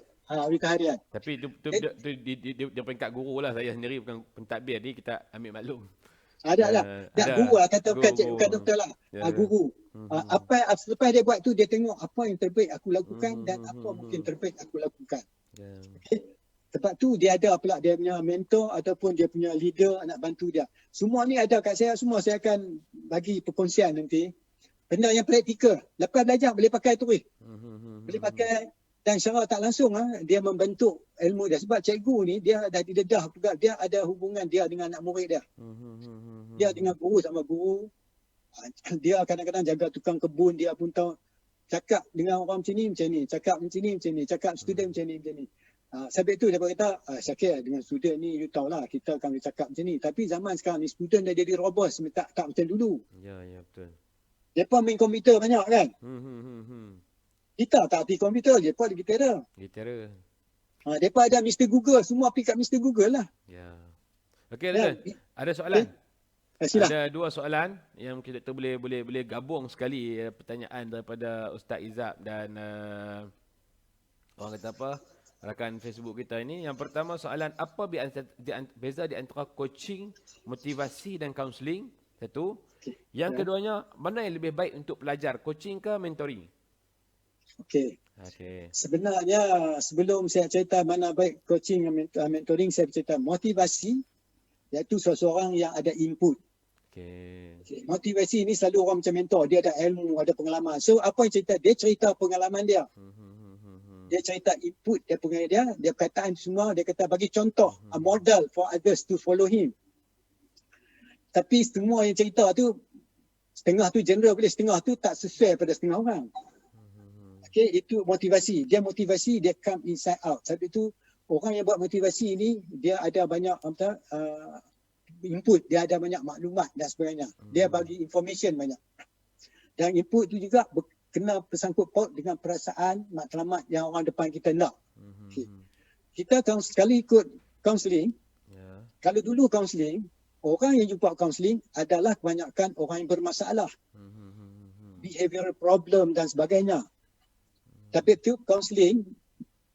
Berita harian. Tapi dia peringkat guru lah. Saya sendiri bukan pentadbir, jadi kita ambil maklum. Ada. Guru lah kata bukan doktor lah. Guru. Apa selepas dia buat tu dia tengok apa yang terbaik aku lakukan dan apa mungkin terbaik aku lakukan. Okay. Sebab tu dia ada pula dia punya mentor ataupun dia punya leader nak bantu dia. Semua ni ada kat saya, semua saya akan bagi perkongsian nanti. Benda yang praktikal. Lepas belajar boleh pakai terus. Boleh pakai Dan secara tak langsung dia membentuk ilmu dia. Sebab cikgu ni dia dah didedah juga, dia ada hubungan dia dengan anak murid dia. Dia dengan guru sama guru. Dia kadang-kadang jaga tukang kebun, dia pun tahu cakap dengan orang macam ni, cakap macam ni, cakap student macam ni. Sebab itu dia berkata, Syakir dengan student ni you tahulah kita akan cakap macam ni. Tapi zaman sekarang ni student dah jadi robust, tak macam dulu. Ya, betul. Depa main komputer banyak kan? Kita tak pergi komputer, depa ada gitara. Depa ada Mr. Google, semua pergi kat Mr. Google lah. Ya. Okey, Doktor. Ada soalan? Sila. Ada 2 soalan yang kita boleh gabung sekali pertanyaan daripada Ustaz Izab dan orang kata apa? Rakan Facebook kita ini. Yang pertama soalan, apa beza di antara coaching, motivasi dan kaunseling? Satu. Yang keduanya, mana yang lebih baik untuk pelajar, coaching ke mentoring? Okey. Sebenarnya sebelum saya cerita mana baik coaching dan mentoring, saya cerita motivasi, iaitu seseorang yang ada input. Motivasi ni selalu orang macam mentor, dia ada ilmu, ada pengalaman. So apa yang cerita? Dia cerita pengalaman dia. Dia cerita input dia punya dia perkataan semua, dia kata bagi contoh, a model for others to follow him. Tapi semua yang cerita tu, setengah tu general boleh, setengah tu tak sesuai pada setengah orang. Okey, itu motivasi. Dia motivasi, dia come inside out. Sebab itu orang yang buat motivasi ni, dia ada banyak input, dia ada banyak maklumat dan sebagainya. Dia bagi information banyak. Dan input tu juga kena bersangkut paut dengan perasaan matlamat yang orang depan kita nak. Okay. Kita sekali ikut counselling, kalau dulu counselling, orang yang jumpa counselling adalah kebanyakan orang yang bermasalah. Behavioral problem dan sebagainya. Tapi tu counselling,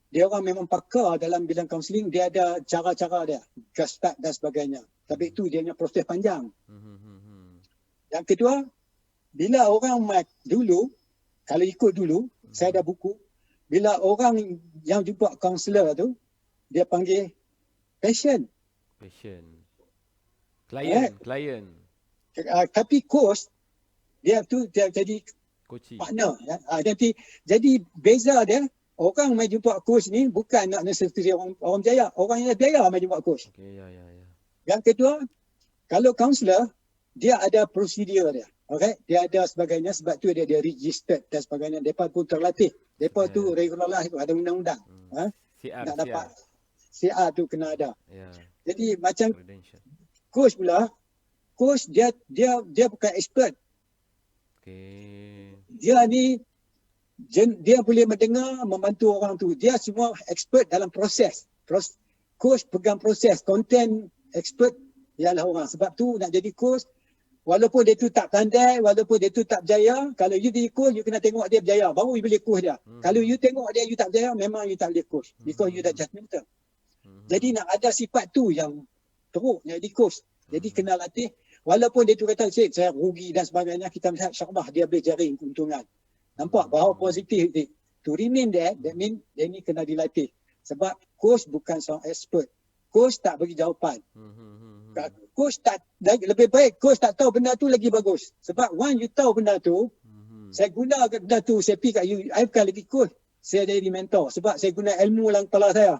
dia orang memang pakar dalam bidang counselling, dia ada cara-cara dia, gestalt dan sebagainya. Tapi itu dia punya proses panjang. Yang kedua, bila orang dulu, kalau ikut dulu, saya ada buku, bila orang yang jumpa kaunselor tu, dia panggil patient. Client. Tapi coach, dia jadi coaching. Partner. Jadi beza dia, orang mai jumpa coach ni bukan nak necessary orang berjaya. Orang yang berjaya mai jumpa coach. Yang kedua, kalau kaunselor, dia ada prosedur dia. Okay? Dia ada sebagainya, sebab tu dia registered dan sebagainya. Mereka pun terlatih. Mereka tu regular lah, ada undang-undang. Nak dapat CR tu kena ada. Jadi macam coach pula, coach dia bukan expert. Dia ni, dia boleh mendengar, membantu orang tu. Dia semua expert dalam proses. Coach pegang proses, content expert ialah orang. Sebab tu nak jadi coach, walaupun dia tu tak pandai, walaupun dia tu tak berjaya, kalau you jadi coach, you kena tengok dia berjaya. Baru you boleh coach dia. Kalau you tengok dia, you tak berjaya, memang you tak boleh coach. Because you dah judgemental. Jadi nak ada sifat tu yang teruk jadi coach. Jadi kena latih. Walaupun dia tu kata, saya rugi dan sebagainya, kita melihat syarabah, dia boleh jaring keuntungan. Nampak bahawa positif dia. To remain there, that mean dia ni kena dilatih. Sebab coach bukan seorang expert. Coach tak bagi jawapan. Coach tak, lebih baik coach tak tahu benda tu lagi bagus. Sebab once you tahu benda tu, saya guna benda tu, saya pergi kat you, I bukan lagi coach. Saya jadi mentor. Sebab saya guna ilmu dalam kepala saya.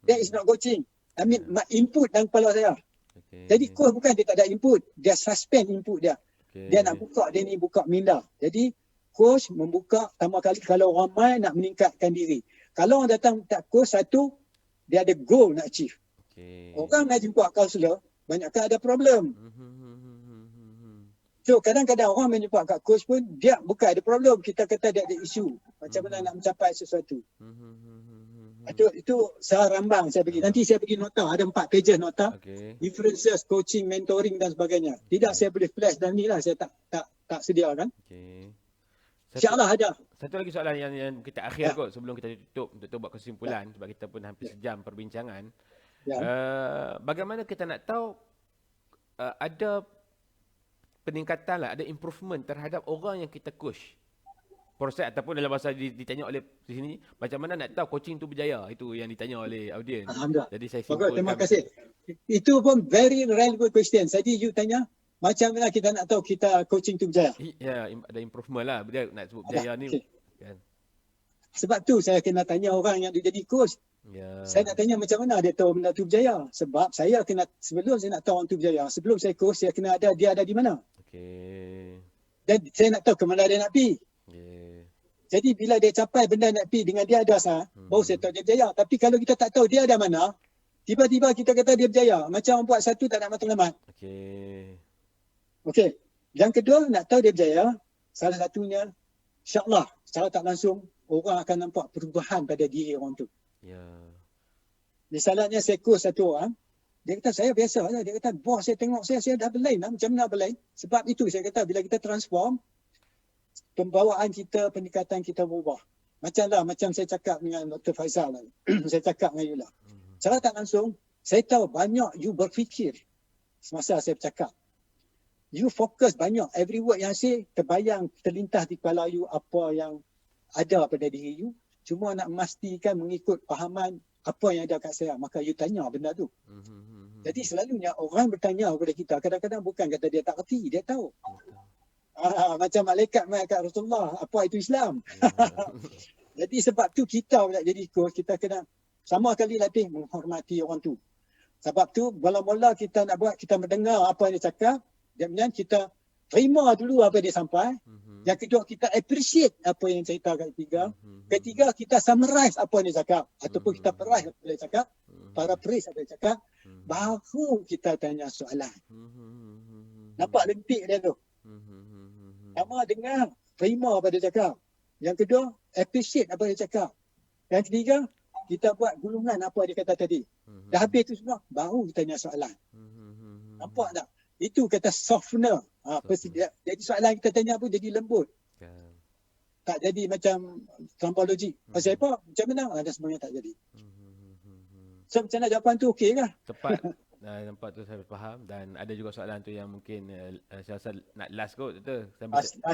That is not coaching. I mean, input dalam kepala saya. Jadi coach bukan dia tak ada input. Dia suspend input dia. Dia nak buka, dia ni buka minda. Jadi coach membuka pertama kali kalau ramai nak meningkatkan diri. Kalau orang datang tak coach, satu, dia ada goal nak achieve. Orang nak jumpa kaunselor, banyakkan ada problem. So kadang-kadang orang menjumpa kat coach pun, dia bukan ada problem. Kita kata dia ada isu. Macam mana nak mencapai sesuatu. Itu saya rambang, saya bagi. Nanti saya bagi nota, ada 4 pages nota. Differences, coaching, mentoring dan sebagainya. Tidak saya boleh flash dan ni lah, saya tak sediakan. InsyaAllah ada. Satu lagi soalan yang kita akhir kot sebelum kita tutup untuk buat kesimpulan, sebab kita pun hampir sejam perbincangan. Bagaimana kita nak tahu ada peningkatan lah, ada improvement terhadap orang yang kita coach? Proses ataupun dalam bahasa ditanya oleh di sini, macam mana nak tahu coaching tu berjaya? Itu yang ditanya oleh audiens. Alhamdulillah. Jadi saya simpulkan. Terima kasih. Itu pun very relevant question. Jadi you tanya, macam mana kita nak tahu kita coaching tu berjaya? Ya, ada improvement lah. Dia nak sebut berjaya ni. Kan. Sebab tu saya kena tanya orang yang jadi coach. Ya. Saya nak tanya macam mana dia tahu benda tu berjaya. Sebab saya kena, sebelum saya nak tahu orang tu berjaya, sebelum saya coach, saya kena ada dia ada di mana. Okey. Dan saya nak tahu ke mana dia nak pergi. Yeah. Jadi bila dia capai benda nak pergi dengan dia ada sah, baru saya tahu dia berjaya. Tapi kalau kita tak tahu dia ada mana, tiba-tiba kita kata dia berjaya. Macam orang buat satu tak nak matlamat. Okey. Okey. Yang kedua, nak tahu dia berjaya, salah satunya, insyaAllah, secara tak langsung, orang akan nampak perubahan pada diri orang tu. Ya. Misalnya saya coach satu orang, dia kata saya biasa saja. Dia kata bos saya tengok saya dah berlain lah. Macam mana berlain? Sebab itu saya kata bila kita transform, pembawaan kita, pendekatan kita berubah. Macam saya cakap dengan Dr. Faisal tadi. Saya cakap dengan Yula. Secara tak langsung, saya tahu banyak you berfikir semasa saya bercakap. You fokus banyak. Every word yang saya terbayang, terlintas di kepala you apa yang ada pada diri you. Cuma nak memastikan mengikut fahaman apa yang ada kat saya. Maka you tanya benda tu. Jadi selalunya orang bertanya kepada kita. Kadang-kadang bukan kata dia tak kerti. Dia tahu. Macam malaikat kat Rasulullah. Apa itu Islam? Jadi sebab tu kita nak jadi coach. Kita kena sama kali latih menghormati orang tu. Sebab tu mula-mula kita nak buat, kita mendengar apa yang dia cakap. Kemudian kita terima dulu apa yang dia sampai. Yang kedua, kita appreciate apa yang cerita kat ketiga. Ketiga, kita summarize apa yang dia cakap. Ataupun kita perai apa yang dia cakap. Paraphrase apa yang dia cakap. Baru kita tanya soalan. Nampak lentik dia tu. Sama dengar, terima apa dia cakap. Yang kedua, appreciate apa dia cakap. Yang ketiga, kita buat gulungan apa dia kata tadi. Dah habis tu semua, baru kita tanya soalan. Nampak tak? Itu kata softener. Jadi soalan kita tanya pun jadi lembut. Tak jadi macam terlampau pasal apa? Macam mana? Dan semuanya tak jadi. So macam mana jawapan tu okey kah? Tepat. Nampak tu saya faham. Dan ada juga soalan tu yang mungkin saya rasa nak last kot.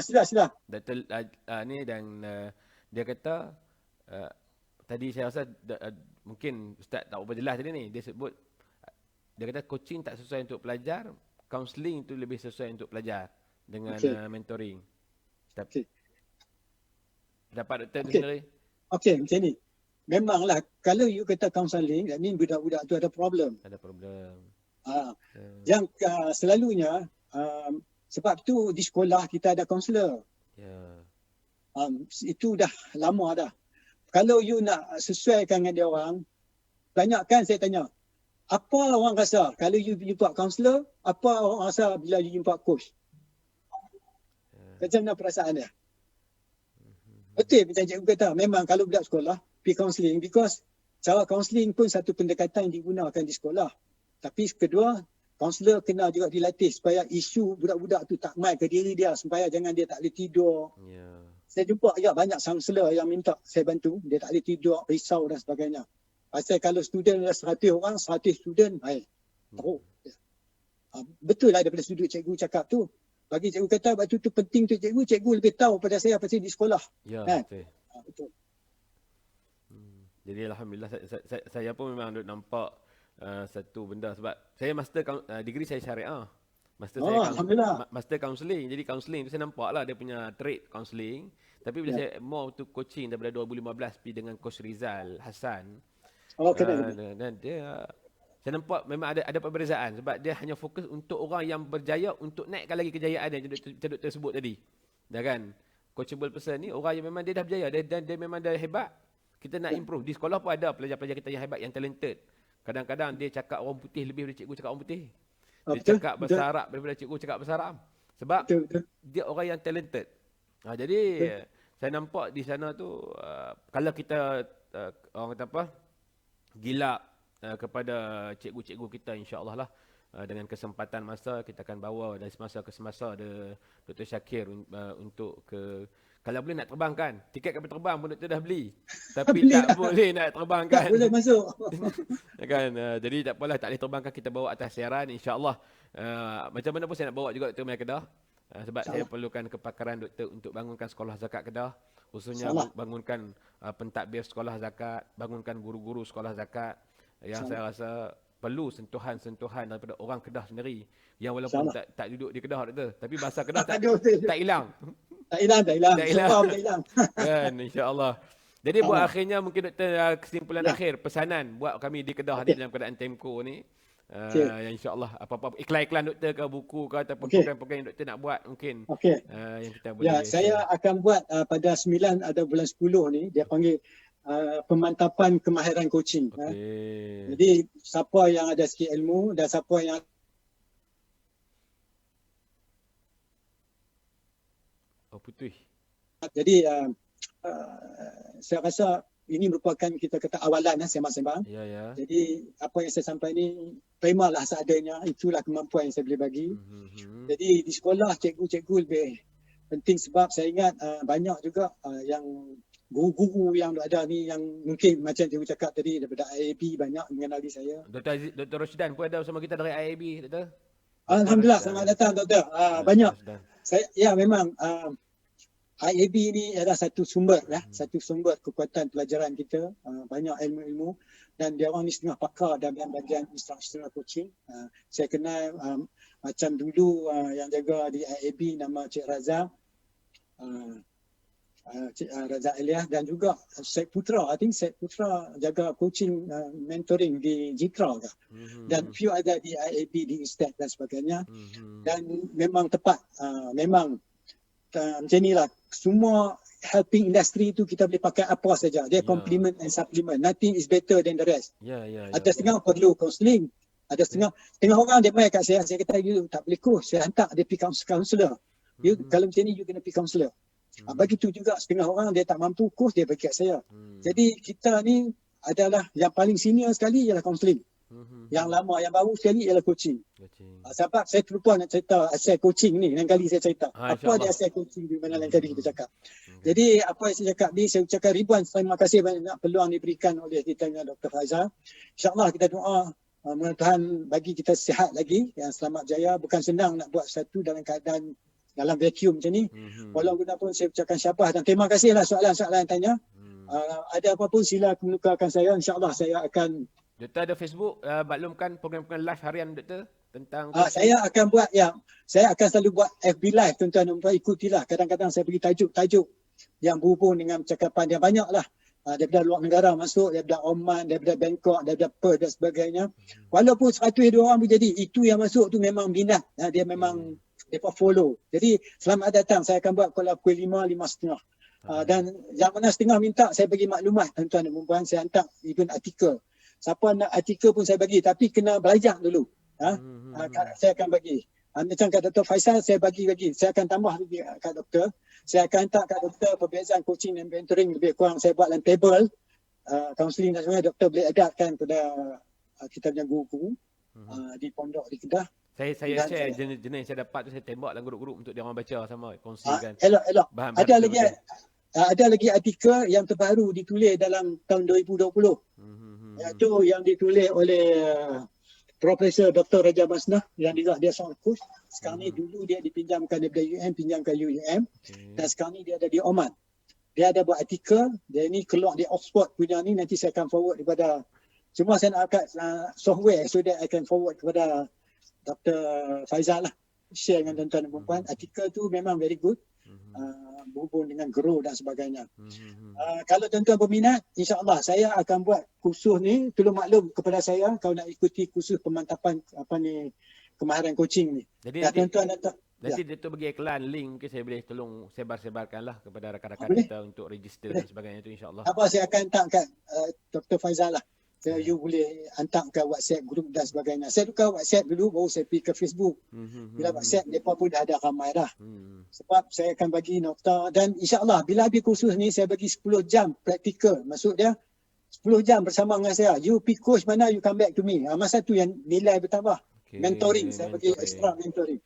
Sila. Dr. Ni dan dia kata tadi saya rasa mungkin Ustaz tak berapa jelas tadi ni. Dia sebut, dia kata coaching tak sesuai untuk pelajar, counselling tu lebih sesuai untuk pelajar dengan mentoring. Tapi dapat Dr. sendiri? Okey, macam ni. Memanglah kalau you kata counselling, that mean budak-budak tu ada problem. Ada problem. Yang selalunya sebab tu di sekolah kita ada kaunselor. Ya. Itu dah lama dah. Kalau you nak sesuaikan dengan dia orang, banyakkan saya tanya, apa orang rasa kalau you jumpa kaunselor, apa orang rasa bila you jumpa coach? Macam mana perasaan dia? Betul macam cikgu kata, memang kalau budak sekolah pergi counselling, because cara counselling pun satu pendekatan yang digunakan di sekolah. Tapi kedua, kaunselor kena juga dilatih supaya isu budak-budak tu tak main ke diri dia, supaya jangan dia tak boleh tidur. Saya jumpa banyak kaunselor yang minta saya bantu, dia tak boleh tidur, risau dan sebagainya. Pasal kalau student ada 100 orang, 100 student, teruk. Betul lah daripada sudut cikgu cakap tu. Bagi cikgu kata, waktu tu penting tu cikgu lebih tahu pada saya pasal di sekolah. Ya, betul. Jadi Alhamdulillah saya pun memang nampak satu benda sebab saya master degree saya syariah. Master counselling. Jadi counselling tu saya nampak lah dia punya trade counselling. Tapi bila saya more to coaching daripada 2015 pergi dengan Coach Rizal Hassan. Dan dia saya nampak memang ada perbezaan sebab dia hanya fokus untuk orang yang berjaya untuk naikkan lagi kejayaan dia macam doktor sebut tadi. Dah kan? Coachable person ni orang yang memang dia dah berjaya dan dia memang dah hebat. Kita nak improve. Di sekolah pun ada pelajar-pelajar kita yang hebat, yang talented. Kadang-kadang dia cakap orang putih lebih daripada cikgu cakap orang putih. Dia cakap bahasa Arab daripada cikgu cakap bahasa Arab. Sebab dia orang yang talented. Jadi saya nampak di sana tu kalau kita orang kata apa, gila kepada cikgu-cikgu kita, insya-Allah lah dengan kesempatan masa kita akan bawa dari semasa ke semasa Dr. Syakir untuk ke, kalau boleh nak terbangkan. Tiket kapal terbang pun Dr. dah beli. Tapi tak boleh nak terbangkan. Tak boleh masuk. Kan? Jadi tak apalah, tak boleh terbangkan, kita bawa atas siaran insya-Allah. Macam mana pun saya nak bawa juga Dr. Mai Kedah. Sebab saya perlukan kepakaran doktor untuk bangunkan sekolah zakat Kedah. Khususnya bangunkan pentadbir sekolah zakat, bangunkan guru-guru sekolah zakat. Yang saya rasa perlu sentuhan-sentuhan daripada orang Kedah sendiri. Yang walaupun tak duduk di Kedah doktor, tapi bahasa Kedah tak hilang. Tak hilang. Kan, insya-Allah. Jadi buat akhirnya mungkin doktor kesimpulan akhir pesanan buat kami di Kedah ni dalam keadaan temko ni. Yang insya-Allah apa-apa iklan-iklan doktor ke buku ke ataupun program-program yang doktor nak buat mungkin yang kita boleh saya akan buat pada 9 ada bulan 10 ni dia panggil pemantapan kemahiran coaching. Jadi siapa yang ada sikit ilmu dan siapa yang putih. Jadi saya rasa ini merupakan kita kata awalan sembang-sembang. Jadi apa yang saya sampai ni terimalah seadanya, itulah kemampuan yang saya boleh bagi. Jadi di sekolah cikgu-cikgu lebih penting sebab saya ingat banyak juga yang guru-guru yang ada ni yang mungkin macam cikgu cakap tadi daripada IAB banyak mengenali saya. Dr. Roshidan pun ada bersama kita dari IAB, Doktor. Alhamdulillah, selamat datang Doktor. Banyak. Saya memang IAB ni adalah satu sumber satu sumber kekuatan pelajaran kita, banyak ilmu-ilmu dan dia orang ni setengah pakar dalam bahagian instructional coaching. Saya kenal macam dulu yang jaga di IAB nama Cik Razak, Cik Razak Elias dan juga Syed Putra. I think Syed Putra jaga coaching mentoring di Jitra ke. Dan few ada di IAB di Ustad dan sebagainya. Dan memang tepat, memang macam inilah semua helping industry tu kita boleh pakai apa saja. Dia complement and supplement. Nothing is better than the rest. Ada setengah perlu counselling. Ada setengah orang dia main kat saya kata you tak boleh coach, saya hantar dia pergi counselor. You kalau macam ni you kena pergi counselor. Begitu juga setengah orang dia tak mampu coach, dia pergi kat saya. Jadi kita ni adalah yang paling senior sekali ialah counselling. Yang lama, yang baru sekali ialah coaching. Sebab saya terlupa nak cerita asal coaching ni. Lain kali saya cerita. Apa dia asal coaching di mana lain kali kita cakap. Jadi apa yang saya cakap ni, saya ucapkan ribuan terima kasih banyak peluang diberikan oleh kita dengan Dr. Faizal. InsyaAllah kita doa mudah Tuhan bagi kita sihat lagi, yang selamat jaya. Bukan senang nak buat satu dalam keadaan dalam vacuum macam ni. Walaupun pun saya ucapkan syabas dan terima kasihlah soalan-soalan yang tanya. Ada apa pun sila kemukakan saya. InsyaAllah saya akan. Doktor ada Facebook, maklumkan program-program live harian Doktor tentang saya akan buat saya akan selalu buat FB live, tuan-tuan dan puan, ikutilah. Kadang-kadang saya bagi tajuk-tajuk yang berhubung dengan percakapan dia banyaklah. Daripada luar negara masuk, daripada Oman, daripada Bangkok, daripada Perth dan sebagainya. Walaupun 100-2 orang pun jadi, itu yang masuk tu memang minat. Dia memang mereka follow. Jadi selamat datang, saya akan buat pukul 5, 5.30. Dan yang mana setengah minta saya bagi maklumat, tuan-tuan dan puan, saya hantar even artikel. Siapa nak artikel pun saya bagi, tapi kena belajar dulu. Saya akan bagi. Macam kat Dr. Faisal saya bagi. Saya akan tambah lagi kat doktor. Saya akan hantar kat doktor perbezaan coaching dan mentoring lebih kurang saya buat dalam table. Counselling dan sebagainya doktor boleh edarkan kepada kita punya guru-guru di pondok di Kedah. Saya share jenis yang saya dapat tu, saya tembak dalam grup-grup untuk dia orang baca sama, kongsikan. Elok. Ada lagi artikel yang terbaru ditulis dalam tahun 2020. Iaitu yang ditulis oleh Profesor Dr. Raja Masnah yang dia seorang coach. Sekarang ni dulu dia dipinjamkan daripada UM, pinjamkan UUM. Dan sekarang ni dia ada di Oman. Dia ada buat artikel, dia ni keluar di Oxford punya ni, nanti saya akan forward kepada, cuma saya nak angkat software so that I can forward kepada Dr. Faizal lah. Share dengan tuan-tuan dan puan. Artikel tu memang very good. Berhubung dengan grow dan sebagainya. Kalau tuan-tuan berminat, insya-Allah saya akan buat kursus ni. Tolong maklum kepada saya kalau nak ikuti kursus pemantapan kemahiran coaching ni. Jadi tuan-tuan nanti dia tu bagi iklan link, mungkin saya boleh tolong sebar-sebarkanlah kepada rakan-rakan kita untuk register dan sebagainya tu, insya-Allah. Apa saya akan hantar kat Dr. Faizal lah. You boleh hantar ke WhatsApp group dan sebagainya. Saya tukar WhatsApp dulu, baru saya pergi ke Facebook. Bila WhatsApp, mereka pun dah ada ramai dah. Sebab saya akan bagi nota. Dan insyaAllah, bila habis kursus ni, saya bagi 10 jam praktikal. Maksud dia, 10 jam bersama dengan saya. You pergi course mana, you come back to me. Masa tu yang nilai bertambah. Mentoring, saya bagi extra mentoring.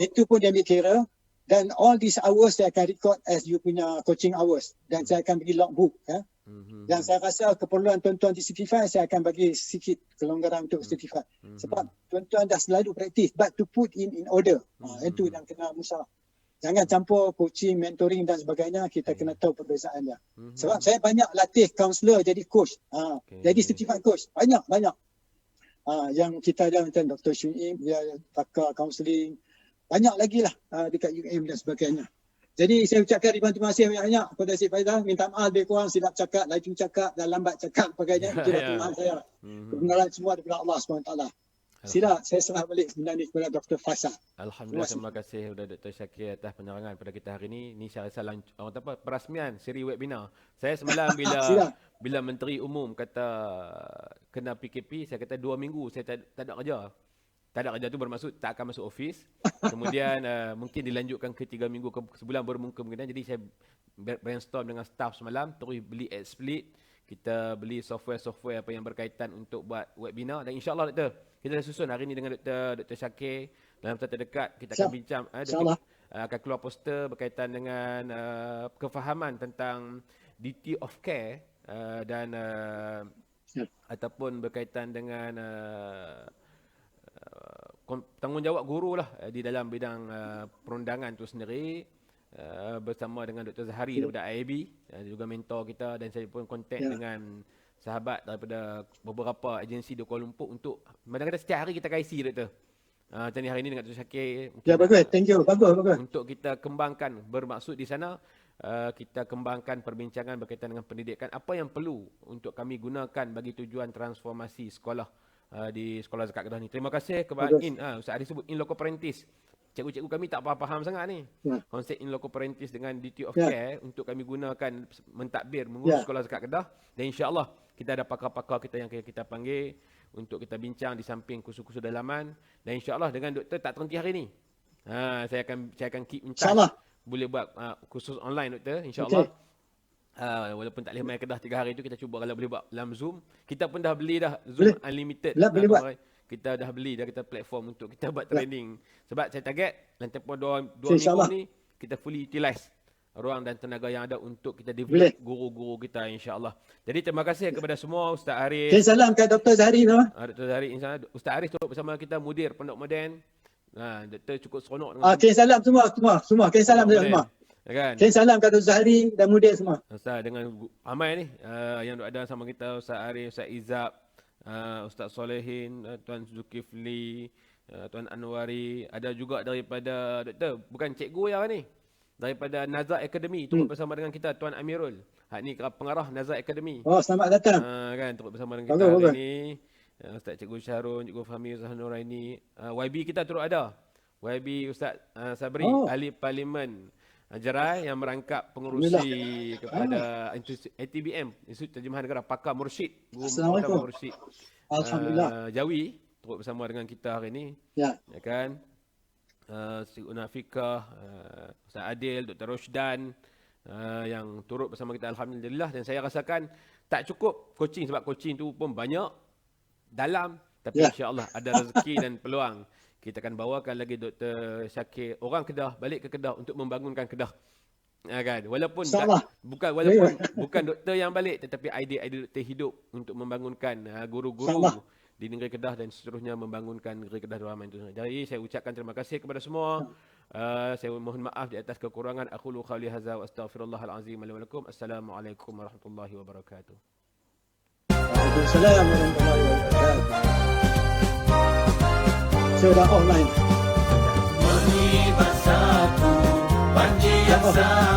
Itu pun dia ambil kira. Dan all these hours saya akan record as you punya coaching hours. Dan saya akan bagi logbook. Dan saya rasa keperluan tuan-tuan di Certify, saya akan bagi sedikit kelonggaran untuk Certify. Sebab tuan-tuan dah selalu praktis, but to put in order. Itu yang kena musyawarah. Jangan campur coaching, mentoring dan sebagainya, kita kena tahu perbezaannya. Sebab saya banyak latih kaunselor jadi coach. Jadi Certified coach. Banyak. Yang kita ada macam Dr. Syuib, dia pakar kaunseling. Banyak lagi lah dekat UM dan sebagainya. Jadi saya ucapkan terima kasih banyak-banyak kepada Cik Faizal. Minta maaf lebih kurang silap cakap, laju cakap dan lambat cakap sebagainya. Itulah kelemahan saya. Kebenaran semua daripada Allah SWT. Sila saya serah balik benda ni kepada Dr. Faisal. Alhamdulillah, terima kasih kepada Dr. Syakir atas penerangan pada kita hari ini. Ni saya rasa perasmian siri webinar. Saya semalam bila Menteri Umum kata kena PKP, saya kata 2 minggu saya tak ada kerja. Tak ada kerja tu bermaksud tak akan masuk office. Kemudian mungkin dilanjutkan ke 3 minggu ke sebulan baru kemungkinan. Jadi saya brainstorm dengan staff semalam, terus beli XSplit. Kita beli software apa yang berkaitan untuk buat webinar. Dan insyaAllah Doktor, kita dah susun hari ini dengan Dr. Syakir. Dalam masa terdekat kita akan bincang. Akan keluar poster berkaitan dengan kefahaman tentang duty of care dan ataupun berkaitan dengan tanggungjawab guru lah di dalam bidang perundangan tu sendiri, bersama dengan Dr. Zahari daripada IAB, juga mentor kita, dan saya pun kontak dengan sahabat daripada beberapa agensi di Kuala Lumpur untuk kadang-kadang setiap hari kita kaisi Dr. Macam ni hari ni dengan Dr. Syakir. Ya, bagus, thank you, bagus. Untuk kita kembangkan, bermaksud di sana kita kembangkan perbincangan berkaitan dengan pendidikan, apa yang perlu untuk kami gunakan bagi tujuan transformasi sekolah di Sekolah Zakat Kedah ni. Terima kasih kepada Ustaz Ari sebut in loco parentis. Cikgu-cikgu kami tak faham sangat ni. Konsep in loco parentis dengan duty of care untuk kami gunakan mentadbir mengurus Sekolah Zakat Kedah, dan insya-Allah kita ada pakar-pakar kita yang kita panggil untuk kita bincang di samping kursus-kursus dalaman, dan insya-Allah dengan doktor tak terhenti hari ni. Saya akan keep in touch. Insya-Allah boleh buat kursus online doktor, insya-Allah. Walaupun tak boleh main Kedah 3 hari tu, kita cuba kalau boleh buat dalam Zoom. Kita pun dah beli dah Zoom Unlimited. Boleh buat. Kita dah beli dah kita platform untuk kita buat training. Sebab saya target dalam tempoh 2 minggu ni kita fully utilize ruang dan tenaga yang ada untuk kita develop guru-guru kita, insya-Allah. Jadi terima kasih kepada semua. Ustaz Arif. Salam kat Dr. Zahari tu. Dr. Zahari, insya-Allah. Ustaz Arif turut bersama kita, mudir Pondok Moden. Doktor cukup seronok dengan salam semua. Salam semua. Kan? Salam kat Dr. Zahari dan mudir semua. Ustaz dengan Amai ni yang ada sama kita, Ustaz Arif, Ustaz Izab, Ustaz Solehin, Tuan Zulkifli, Tuan Anwari, ada juga daripada doktor, bukan cikgu yang ni, daripada Nazar Academy turut bersama dengan kita, Tuan Amirul. Hak ni pengarah Nazar Academy. Oh, selamat datang. Kan turut bersama dengan kita hari ni. Ustaz Cikgu Syarun, Cikgu Fahmi, Ustaz Nuraini. YB kita turut ada. YB Ustaz Sabri, ahli parlimen Jerai yang merangkap pengurusi kepada ATBM, Institut Terjemahan Negara, pakar mursyid, guru utama mursyid. Alhamdulillah. Jawi turut bersama dengan kita hari ini. Ya kan? Siti Unafikah, Ustaz Adil, Dr. Rosdan yang turut bersama kita, alhamdulillah. Dan saya rasakan tak cukup coaching, sebab coaching tu pun banyak dalam, tapi insya-Allah ada rezeki dan peluang. Kita akan bawakan lagi Dr. Syakir orang Kedah balik ke Kedah untuk membangunkan Kedah. Kan? Walaupun bukan doktor yang balik, tetapi idea-idea doktor hidup untuk membangunkan guru-guru di negeri Kedah dan seterusnya membangunkan negeri Kedah Darussalam itu. Jadi saya ucapkan terima kasih kepada semua. Saya mohon maaf di atas kekurangan. Aqulu qawli hadza wa astaghfirullahal azim li wa lakum. Assalamualaikum warahmatullahi wabarakatuh. Waalaikumsalam warahmatullahi wabarakatuh. Sudah online. Menibat satu panji yang sama.